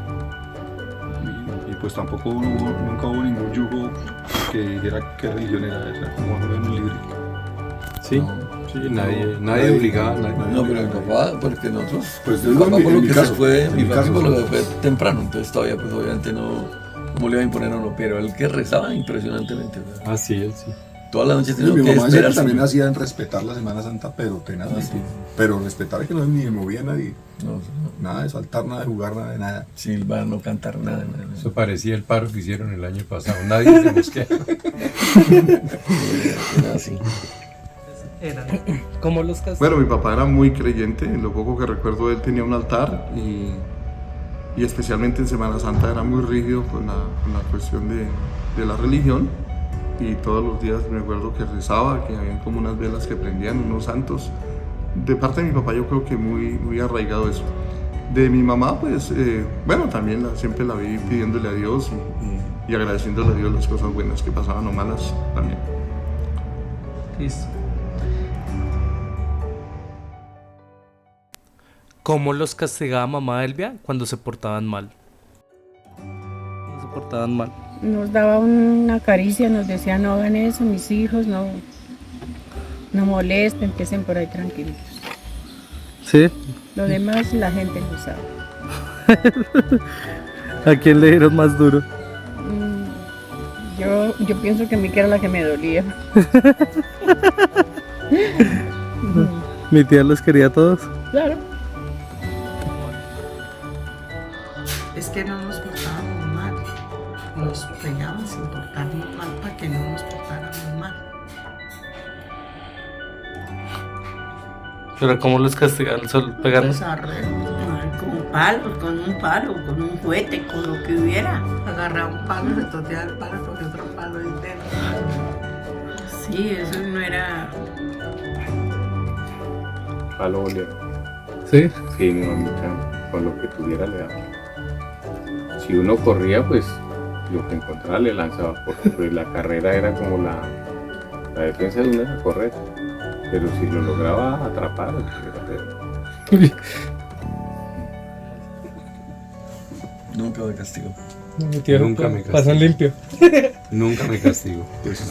Y pues tampoco nunca hubo ningún yugo que dijera qué religión era esa, como más o menos libre. Sí, sí, nadie obligaba a nadie. No, pero mi papá, porque nosotros, pues mi papá por lo que caso, se fue, mi mi papá caso, por lo que fue temprano, entonces todavía pues obviamente no le iba a imponer a uno, pero él que rezaba impresionantemente. ¿Verdad? Ah, sí, él sí. Todas las noches tenía Mi que mamá esperar. también hacía en respetar la Semana Santa, pero tenaz, sí. Pero respetar es que no ni me movía nadie. No. Nada de saltar, nada de jugar, nada de nada. Silbar, no cantar nada. Eso parecía el paro que hicieron el año pasado. Nadie se mosquea. Era así. ¿Cómo los casaron? Bueno, mi papá era muy creyente, en lo poco que recuerdo él tenía un altar y especialmente en Semana Santa era muy rígido con la cuestión de la religión y todos los días me acuerdo que rezaba, que habían como unas velas que prendían, unos santos. De parte de mi papá yo creo que muy arraigado eso. De mi mamá pues, bueno, también siempre la vi pidiéndole a Dios y agradeciéndole a Dios las cosas buenas que pasaban o malas también. Listo. ¿Cómo los castigaba mamá Elvia cuando se portaban mal? Cuando se portaban mal. Nos daba una caricia, nos decía no hagan eso, mis hijos, no molesten, empiecen por ahí tranquilitos. ¿Sí? Lo demás la gente lo sabe. ¿A quién le dieron más duro? Yo pienso que a mí que era la que me dolía. ¿Mi tía los quería a todos? Claro. Es que no nos portábamos mal, nos pegaban sin portarnos mal para que no nos portáramos mal. ¿Pero cómo los castigaban? ¿Solo pegando? Pues con un palo, con un juguete, con lo que hubiera. Agarraba un palo, le toteaba el palo, cogía otro palo y entero. Sí, eso no era... Palo bolero. ¿Sí? Sí, mi mamita, con lo que tuviera le daba. Si uno corría, pues lo que encontraba le lanzaba, porque pues, la carrera era como la defensa de uno era correr. Pero si lo lograba atrapar, pues, era Nunca me castigó. Mi tío Nunca me pasan castigo. limpio. Nunca me castigo. Pues, a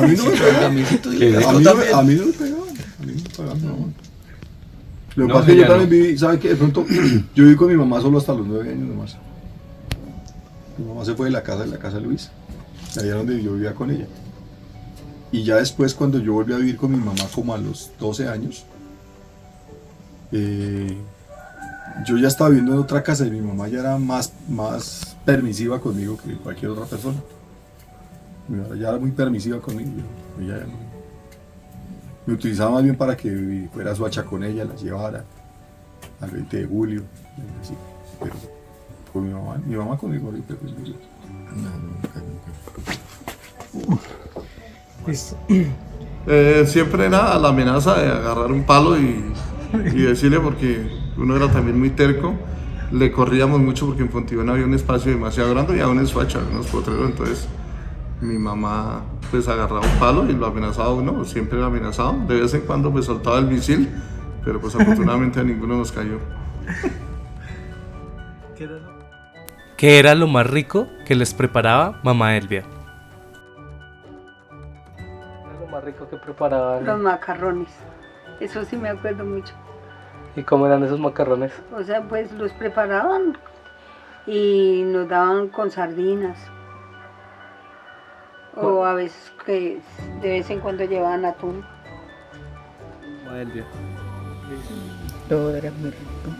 mí no me pegaban. A mí sí, ¿Qué? A mí no me pegaban. A mí no me pegaban, no. Lo que No, pasa es que ya yo también no. viví, ¿sabe qué? De pronto, yo viví con mi mamá solo hasta los 9 años nomás. Mi mamá se fue de la casa de Luis, allá donde yo vivía con ella. Y ya después, cuando yo volví a vivir con mi mamá como a los 12 años, yo ya estaba viviendo en otra casa y mi mamá ya era más permisiva conmigo que cualquier otra persona. Mi mamá ya era muy permisiva conmigo. Ella ya me utilizaba más bien para que fuera a Soacha con ella, la llevara al 20 de julio. Así. Pero con mi mamá conmigo ahorita. Pues, Listo. Siempre era la amenaza de agarrar un palo y decirle porque uno era también muy terco, le corríamos mucho porque en Fontibón había un espacio demasiado grande y aún en Soacha, unos potreros, entonces mi mamá pues agarraba un palo y lo amenazaba a uno, siempre era amenazado, de vez en cuando pues soltaba el misil, pero pues afortunadamente a ninguno nos cayó. ¿Qué era lo más rico que les preparaba mamá Elvia? Lo más rico que preparaban. Los macarrones, eso sí me acuerdo mucho. ¿Y cómo eran esos macarrones? O sea, pues los preparaban y nos daban con sardinas. O a veces que de vez en cuando llevaban atún. Mamá Elvia. Todo era muy rico.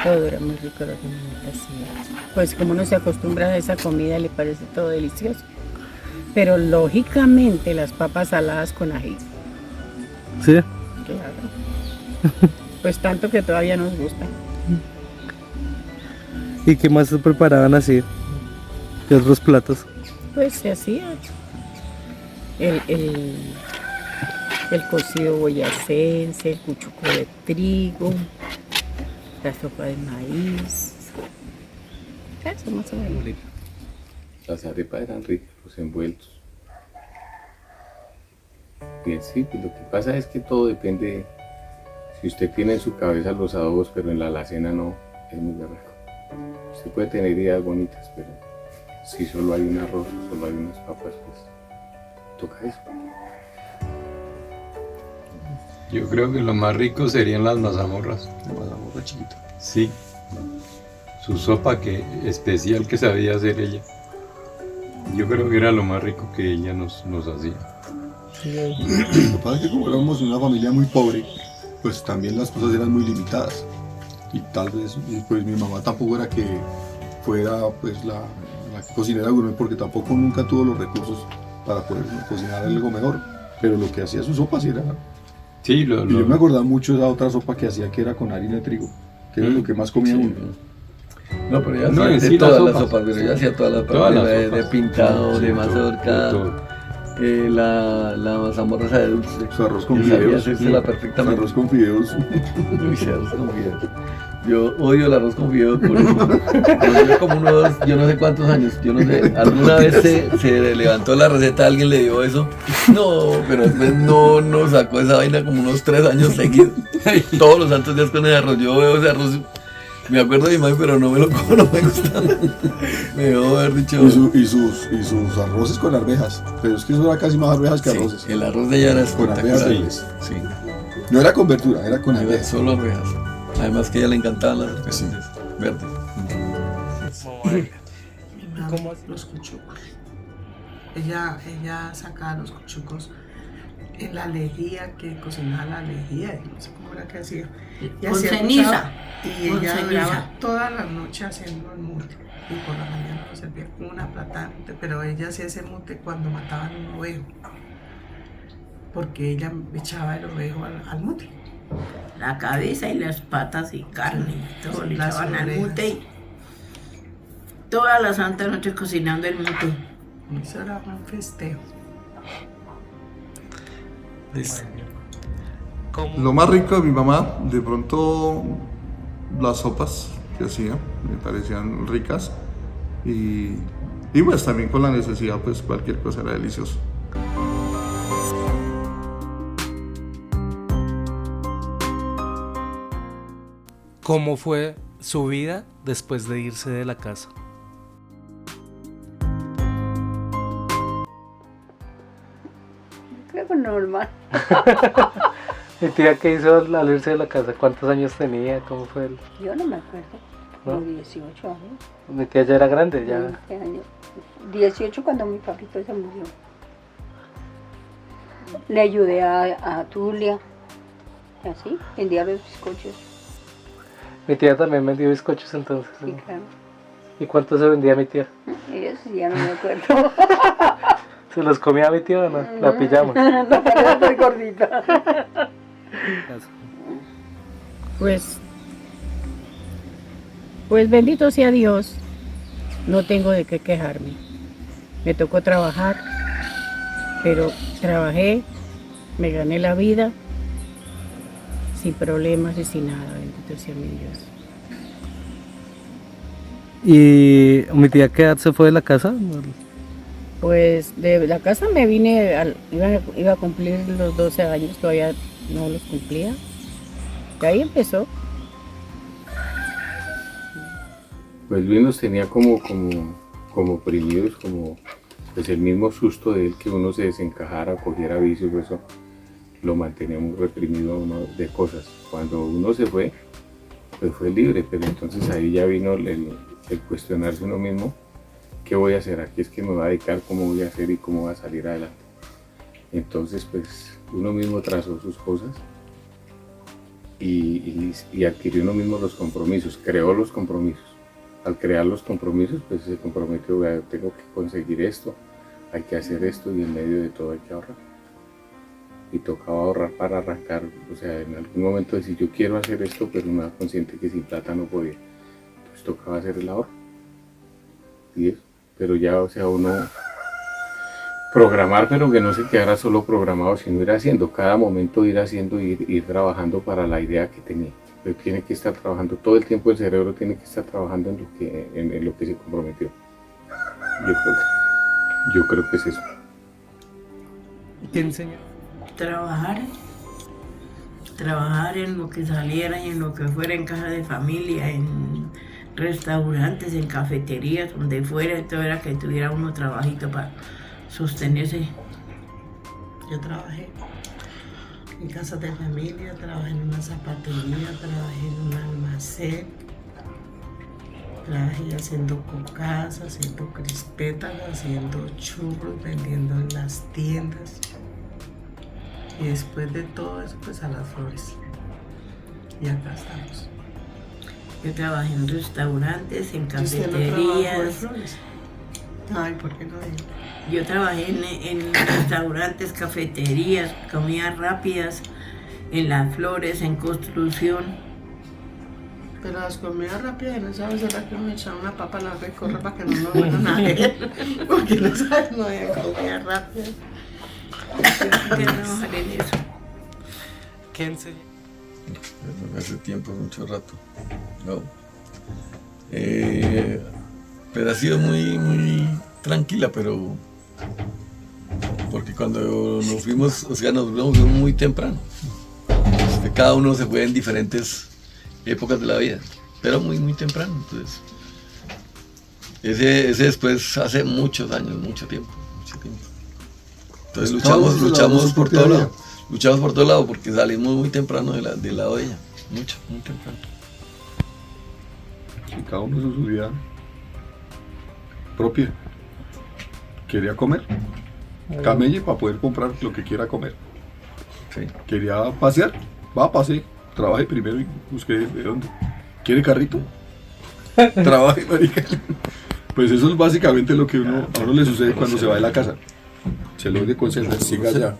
Todo era muy rico lo que mi mamá hacía. Pues como uno se acostumbra a esa comida, le parece todo delicioso. Pero lógicamente las papas saladas con ají. ¿Sí? Claro. Pues tanto que todavía nos gusta. ¿Y qué más se preparaban así? ¿Qué otros platos? Pues se hacía el cocido boyacense, el cuchuco de trigo, la sopa de maíz. Eso más o menos. Las arepas eran ricas, los envueltos. Bien, sí, pues lo que pasa es que todo depende. Si usted tiene en su cabeza los adobos, pero en la alacena no, es muy berraco. Usted puede tener ideas bonitas, pero si solo hay un arroz, solo hay unas papas, pues toca eso. Yo creo que lo más rico serían las mazamorras. La mazamorra chiquita. Sí. Su sopa especial que sabía hacer ella. Yo creo que era lo más rico que ella nos hacía. Lo que pasa es que como éramos una familia muy pobre, pues también las cosas eran muy limitadas. Y tal vez pues mi mamá tampoco era que fuera pues la cocinera gourmet, porque tampoco nunca tuvo los recursos para poder cocinar algo mejor. Pero lo que hacía sus sopas era... Sí, Y yo me acordaba mucho de la otra sopa que hacía, que era con harina de trigo, que era lo que más comía uno. No, pero ella No, hacía en de sí todas las las sopas. sopas, pero ella hacía todas las Todas sopas, las de sopas. pintado, Sí, de de mazorca, todo. la mazamorra esa de dulce. Su arroz con Y sabía fideos. hacérsela Su perfectamente. arroz con fideos. Uy, sí, arroz con fideos. Yo odio el arroz con fideos por eso. Yo como unos, yo no sé cuántos años, yo no sé, alguna vez se levantó la receta, alguien le dio eso. No, pero después no sacó esa vaina como unos 3 años seguidos. Todos los santos días con ese arroz, yo veo ese arroz. Me acuerdo de mi madre, pero no me lo como, no me gusta. Me debo haber dicho. Y sus arroces con arvejas. Pero es que eso era casi más arvejas que Sí, arroces. el arroz de ella era Con arvejas. espectacular. Sí. No era con verdura, era con Era arvejas. solo arvejas. Además que a ella le encantaban las arvejas verdes. Mi mamá, los cuchucos. Ella sacaba los cuchucos en la lejía, que cocinaba la lejía, y no sé cómo era que hacía. Y Con hacía ceniza. mucha- Y Con ella ceniza. duraba toda la noche haciendo el mute. Y por la mañana lo servía con una plata de mute, pero ella hacía ese mute cuando mataban un ovejo. Porque ella echaba el ovejo al mute. La cabeza y las patas y carne y todo, le Las echaban al orejas. mute y toda la santa noche cocinando el mute. Eso era un festejo. Lo más rico de mi mamá, de pronto las sopas que hacía, me parecían ricas. Y pues también con la necesidad, pues cualquier cosa era delicioso. ¿Cómo fue su vida después de irse de la casa? Creo que normal. ¿Mi tía qué hizo al irse de la casa? ¿Cuántos años tenía? ¿Cómo fue él? Yo no me acuerdo. ¿No? Como 18 años. Mi tía ya era grande, ya. 20 años. 18 cuando mi papito se murió. Le ayudé a Tulia. Y así, vendía los bizcochos. Mi tía también vendió bizcochos entonces. Sí, claro. ¿Y cuánto se vendía mi tía? Eso sí, ya no me acuerdo. ¿Se los comía mi tía o no? La pillamos. No, pero estoy gordita. Pues bendito sea Dios, no tengo de qué quejarme. Me tocó trabajar, pero trabajé, me gané la vida sin problemas y sin nada, bendito sea mi Dios. ¿Y mi tía qué edad se fue de la casa? Pues de la casa me vine, iba a cumplir los 12 años, todavía no los cumplía. Y ahí empezó. Pues Luis nos tenía como oprimidos, como pues el mismo susto de él que uno se desencajara, cogiera vicios, eso lo manteníamos reprimido uno de cosas. Cuando uno se fue, pues fue libre, pero entonces ahí ya vino el cuestionarse uno mismo, ¿qué voy a hacer? Aquí es que me va a dedicar, cómo voy a hacer y cómo va a salir adelante. Entonces pues uno mismo trazó sus cosas y adquirió uno mismo los compromisos, creó los compromisos. Al crear los compromisos, pues se comprometió, tengo que conseguir esto, hay que hacer esto y en medio de todo hay que ahorrar. Y tocaba ahorrar para arrancar, o sea, en algún momento decir yo quiero hacer esto, pero me da consciente que sin plata no podía. Entonces tocaba hacer el ahorro. Y eso, pero ya, o sea, uno programar, pero que no se quedara solo programado, sino ir haciendo, cada momento ir haciendo, ir trabajando para la idea que tenía. Pero tiene que estar trabajando, todo el tiempo el cerebro tiene que estar trabajando en lo que se comprometió. Yo creo que es eso. ¿Qué enseñó? Trabajar en lo que saliera y en lo que fuera, en casa de familia, en restaurantes, en cafeterías, donde fuera, todo era que tuviera uno trabajito para sostenerse. Yo trabajé en casas de familia, trabajé en una zapatería, trabajé en un almacén, trabajé haciendo cocadas, haciendo crispetas, haciendo churros, vendiendo en las tiendas. Y después de todo eso, pues a las flores. Y acá estamos. Yo trabajé en restaurantes, en cafeterías. Ay, ¿por qué no? Yo trabajé en restaurantes, cafeterías, comidas rápidas, en las flores, en construcción. Pero las comidas rápidas, ¿no sabes? Era que uno echaba una papa a la recorre para que no nos vuelvan a ver. Porque no sabes, no había comidas rápidas. Yo trabajar en eso. ¿Qué enseñó? Hace tiempo, mucho rato. No. Pero ha sido muy tranquila, pero porque cuando nos fuimos, o sea, nos fuimos muy temprano. Cada uno se fue en diferentes épocas de la vida, pero muy temprano. Entonces, ese después hace muchos años, mucho tiempo. Entonces luchamos por todo lado. Luchamos por todo lado porque salimos muy temprano del lado de ella. Muy temprano. Si cada uno hizo su vida propia. Quería comer. Camelle para poder comprar lo que quiera comer. Sí. Quería pasear. Va a pasear. Trabaje primero y busque de dónde. ¿Quiere carrito? Trabaje, marica. Pues eso es básicamente lo que a uno le sucede cuando se va de la casa. Se lo de concentrar, siga allá.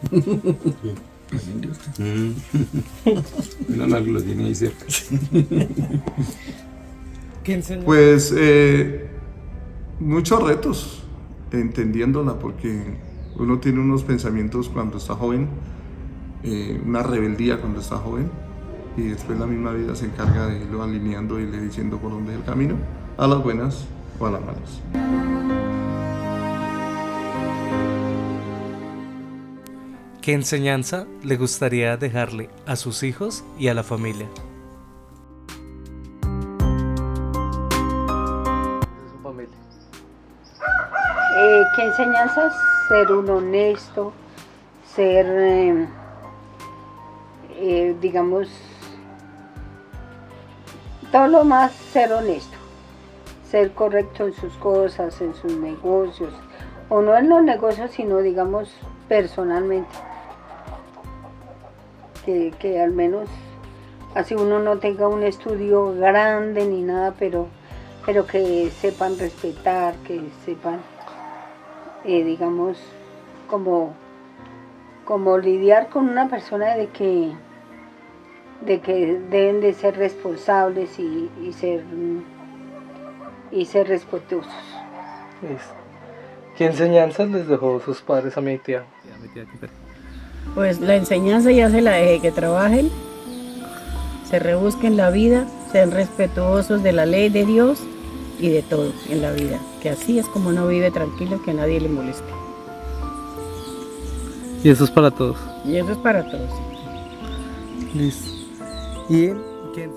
Menos mal que lo tiene ahí cerca. ¿Qué enseñó? Pues muchos retos, entendiéndola, porque uno tiene unos pensamientos cuando está joven, una rebeldía cuando está joven, y después la misma vida se encarga de irlo alineando y le diciendo por dónde es el camino, a las buenas o a las malas. ¿Qué enseñanza le gustaría dejarle a sus hijos y a la familia? ¿Qué enseñanzas? Ser un honesto, ser, digamos, todo lo más ser honesto, ser correcto en sus cosas, en sus negocios, o no en los negocios, sino digamos personalmente. Que al menos así uno no tenga un estudio grande ni nada, pero que sepan respetar, que sepan, digamos, como lidiar con una persona de que deben de ser responsables y ser respetuosos. ¿Qué enseñanzas les dejó sus padres a mi tía? Pues la enseñanza ya se la dejé, que trabajen, se rebusquen la vida, sean respetuosos de la ley de Dios y de todo en la vida, que así es como uno vive tranquilo, que a nadie le moleste. Y eso es para todos. Y eso es para todos. Listo. ¿Y quién?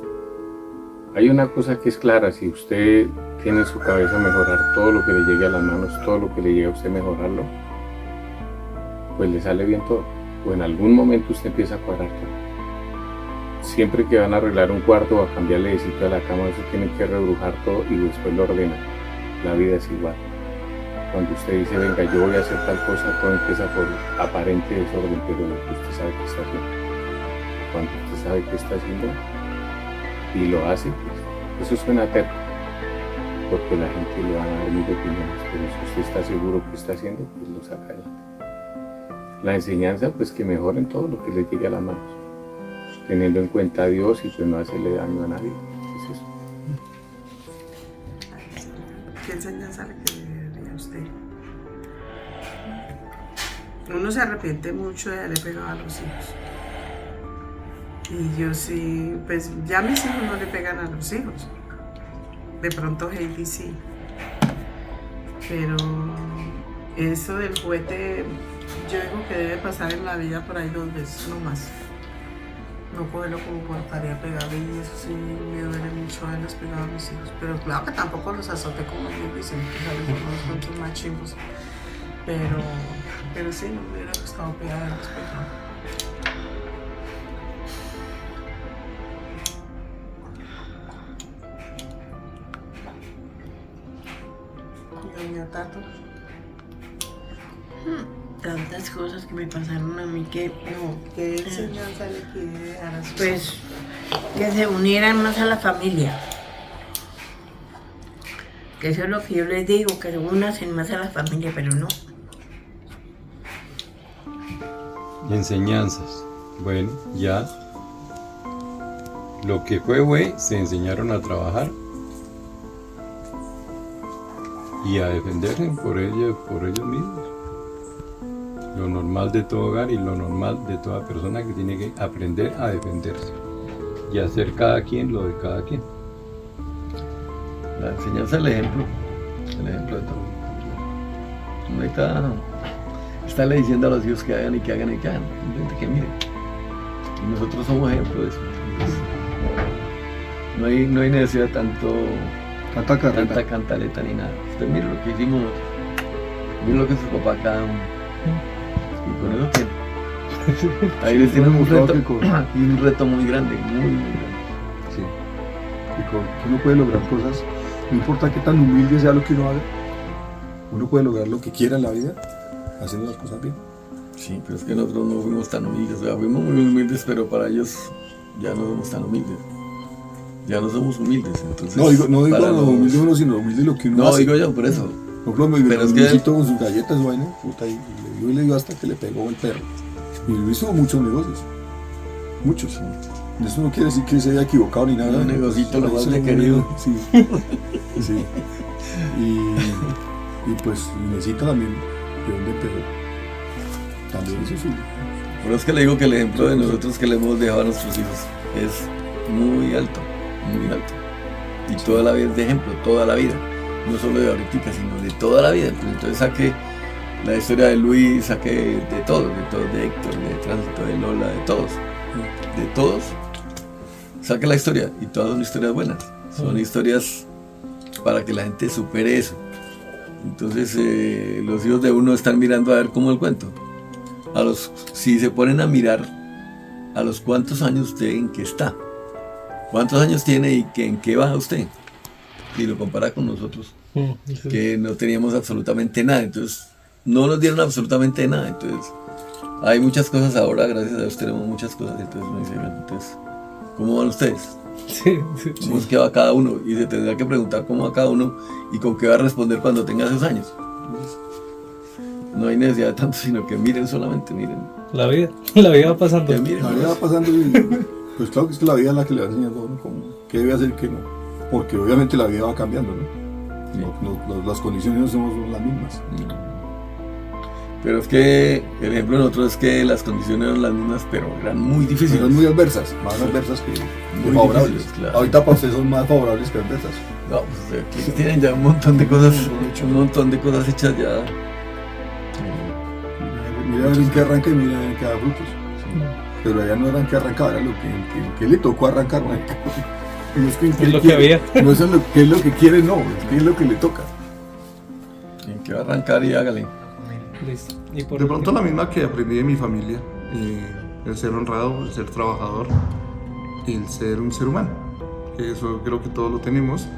Hay una cosa que es clara, si usted tiene en su cabeza mejorar todo lo que le llegue a las manos, todo lo que le llegue a usted mejorarlo, pues le sale bien todo. O en algún momento usted empieza a cuadrar todo. Siempre que van a arreglar un cuarto o a cambiarle de sitio a la cama, eso tiene que rebrujar todo y después lo ordena. La vida es igual. Cuando usted dice, venga, yo voy a hacer tal cosa, todo empieza por aparente desorden, pero usted sabe qué está haciendo. Cuando usted sabe qué está haciendo y lo hace, pues eso suena terco, porque la gente le va a dar mil opiniones, pero si usted está seguro que está haciendo, pues lo saca adelante. La enseñanza, pues que mejoren todo lo que les llegue a las manos, teniendo en cuenta a Dios y pues no hacerle daño a nadie. Es eso. ¿Qué enseñanza le quedaría a usted? Uno se arrepiente mucho de haberle pegado a los hijos. Y yo sí, pues ya mis hijos no le pegan a los hijos. De pronto Heidi sí. Pero eso del juguete, yo digo que debe pasar en la vida por ahí 2 veces, no más. No cogerlo como por tarea pegarle, y eso sí me duele mucho haberlos pegado a mis hijos. Pero claro que tampoco los azoté como ellos dicen, que salen unos cuantos más chimbos. Pero sí, no me hubiera gustado pegarlos pegado. Doña Tato. Tantas cosas que me pasaron a mí que no. ¿Qué enseñanza le quiere dejar a sus Pues que se unieran más a la familia. Que eso es lo que yo les digo, que se unan más a la familia, pero no. Enseñanzas. Bueno, ya lo que fue, se enseñaron a trabajar y a defenderse por ellos mismos. Lo normal de todo hogar y lo normal de toda persona, que tiene que aprender a defenderse y hacer cada quien lo de cada quien. La enseñanza es el ejemplo de todo. No está estarle diciendo a los hijos que hagan y que hagan y que hagan, simplemente que miren. Y nosotros somos ejemplo de eso. Entonces, no hay necesidad de tanta cantaleta ni nada. Usted mire lo que hicimos nosotros, mire lo que su papá cada uno. Y con eso tiene. Ahí les tienen un reto, y un reto muy grande, muy grande. Sí. Y que uno puede lograr cosas, no importa qué tan humilde sea lo que uno haga, uno puede lograr lo que quiera en la vida, haciendo las cosas bien. Sí, pero es que nosotros no fuimos tan humildes, o sea, fuimos muy humildes, pero para ellos ya no somos tan humildes. Ya no somos humildes, entonces... No digo humilde uno, sino humilde lo que uno hace. No, digo yo, por eso. Por ejemplo, me felicito con sus galletas, su vaina, puta, y le dio hasta que le pegó el perro. Y Luis tuvo muchos negocios. Muchos. Eso no quiere decir que se haya equivocado ni nada. Un negocito lo más de querido. Sí. Sí. Y pues necesita también de dónde empezó. También eso sí. Por eso es que le digo que el ejemplo de nosotros que le hemos dejado a nuestros hijos es muy alto, muy alto. Y toda la vida es de ejemplo, toda la vida. No solo de ahorita, sino de toda la vida. Entonces saqué la historia de Luis, saqué de todos, de Héctor, de Tránsito, de Lola, de todos. Saqué la historia, y todas son historias buenas. Son historias para que la gente supere eso. Entonces los hijos de uno están mirando a ver cómo el cuento. Si se ponen a mirar a los cuántos años usted en qué está, cuántos años tiene y en qué va usted, y lo compara con nosotros, que no teníamos absolutamente nada, entonces no nos dieron absolutamente nada, entonces hay muchas cosas ahora, gracias a Dios tenemos muchas cosas, entonces me dice, bueno, entonces, ¿cómo van ustedes? ¿Cómo es que va cada uno? Y se tendrá que preguntar cómo va cada uno y con qué va a responder cuando tenga esos años. No hay necesidad de tanto, sino que miren, solamente miren. La vida va pasando. La vida va pasando y pues claro que es que la vida es la que le va enseñando a uno qué debe hacer y qué no. Porque obviamente la vida va cambiando, ¿no? Sí. Las condiciones no somos las mismas. Pero es que el ejemplo de nosotros es que las condiciones eran las mismas, pero eran muy difíciles. Eran muy adversas, más adversas que muy favorables. Difíciles, claro. Ahorita para ustedes son más favorables que adversas. No, pues aquí tienen ya un montón de cosas hechas ya. Mira en qué arranca y mira en qué da frutos. Sí. Pero allá no eran que arrancaba, era lo que le tocó arrancar. ¿No? No es que es lo que había. No es lo que es lo que quiere, no, es lo que le toca. En que va a arrancar y hágale. Listo. De pronto la misma que aprendí de mi familia, el ser honrado, el ser trabajador y el ser un ser humano. Eso creo que todos lo tenemos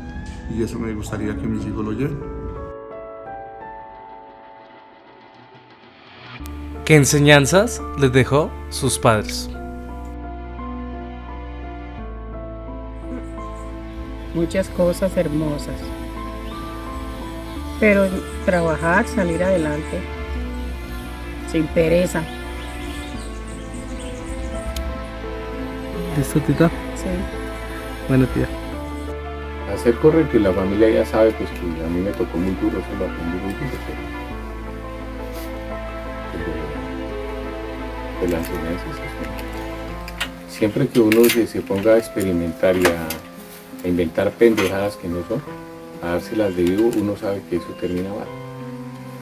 y eso me gustaría que mis hijos lo lleven. ¿Qué enseñanzas les dejó sus padres? Muchas cosas hermosas. Pero trabajar, salir adelante, sin pereza. ¿Listo, tita? Sí. Bueno, tía. Hacer correcto y la familia ya sabe pues que a mí me tocó muy duro, eso lo aprendí muy duro, pero la enseñanza es eso. Siempre que uno se ponga a experimentar y a inventar pendejadas que no son, a dárselas de vivo, uno sabe que eso termina mal.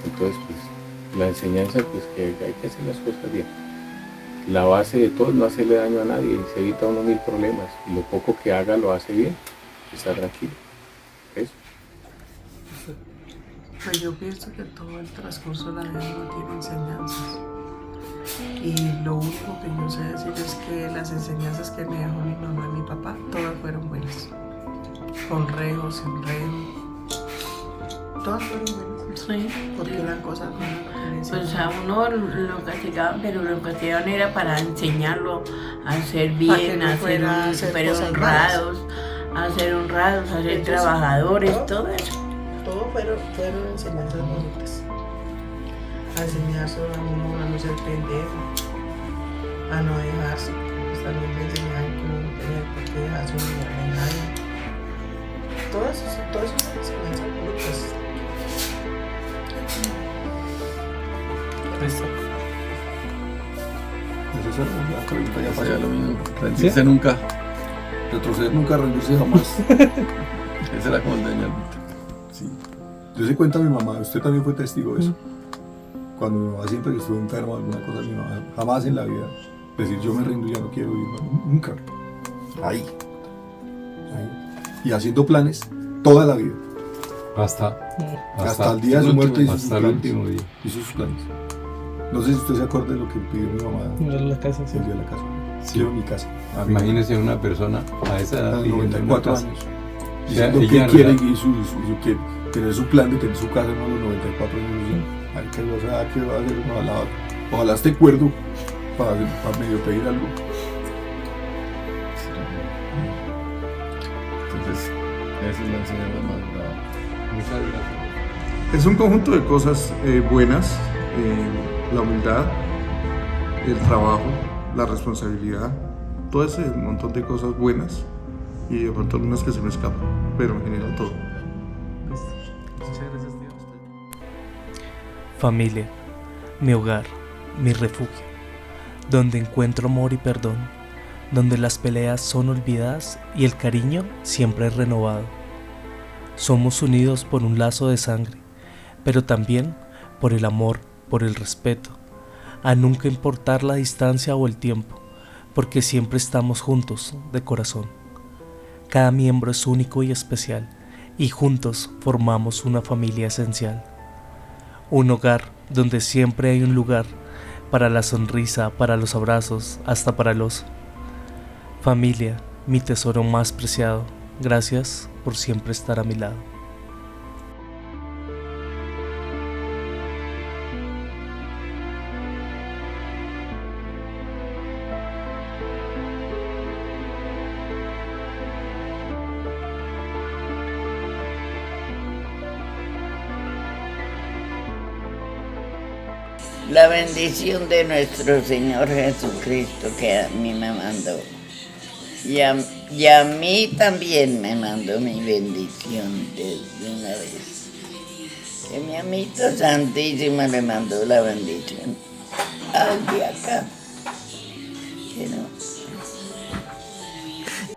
Entonces pues la enseñanza pues que hay que hacer las cosas bien. La base de todo es no hacerle daño a nadie y se evita uno 1000 problemas y lo poco que haga lo hace bien, está tranquilo. Eso. Pues yo pienso que todo el transcurso de la vida no tiene enseñanzas. Y lo único que yo sé decir es que las enseñanzas que me dejó mi mamá y mi papá, todas fueron buenas. Con rejo, sin rejo. Todas fueron buenas. Sí. Porque eran cosas buenas. Pues a uno lo castigaban, pero lo castigaban era para enseñarlo a hacer bien, a ser honrados, a ser honrados, a ser trabajadores, todo eso. Todo fueron enseñanzas bonitas. A enseñarse a uno a no ser pendejo, a no dejarse. Pues también me enseñaban que uno no tenía por qué dejarse humillar de nadie. Todas esas enseñanzas bonitas. Esa es la pregunta ya pasó. Ya lo mismo, rendirse nunca. Retroceder nunca, rendirse jamás. Ese era como el daño. Sí. Yo se cuenta a mi mamá, usted también fue testigo de eso. Cuando mi mamá siempre que estuvo enferma, alguna cosa, mi mamá jamás en la vida decir yo me rindo, ya no quiero ir, nunca. Ahí. Y haciendo planes toda la vida. Hasta el día de su muerte hizo sus planes. Hizo sus planes. No sé si usted se acuerda de lo que pidió mi mamá. La casa, sí. El día de la casa. Sí, mi casa. Imagínese una persona a esa edad. A 94 años. O sea, diciendo que ella quiere y quiere tener su plan de tener su casa a los 94 años. ¿Qué va a hacer? Ojalá esté cuerdo para medio pedir algo. Entonces, esa es la enseñanza más brava. Muchas gracias. Es un conjunto de cosas buenas, la humildad, el trabajo, la responsabilidad, todo ese montón de cosas buenas y de pronto algunas que se me escapan, pero en general todo. Muchas gracias, tío. Familia, mi hogar, mi refugio, donde encuentro amor y perdón, donde las peleas son olvidadas y el cariño siempre es renovado. Somos unidos por un lazo de sangre, pero también por el amor, por el respeto, a nunca importar la distancia o el tiempo, porque siempre estamos juntos de corazón. Cada miembro es único y especial, y juntos formamos una familia esencial. Un hogar donde siempre hay un lugar para la sonrisa, para los abrazos, hasta para el oso. Familia, mi tesoro más preciado, gracias por siempre estar a mi lado. La bendición de nuestro Señor Jesucristo que a mí me mandó. Y a mí también me mandó mi bendición desde una vez. que mi amito Santísima le mandó la bendición al de acá. Que no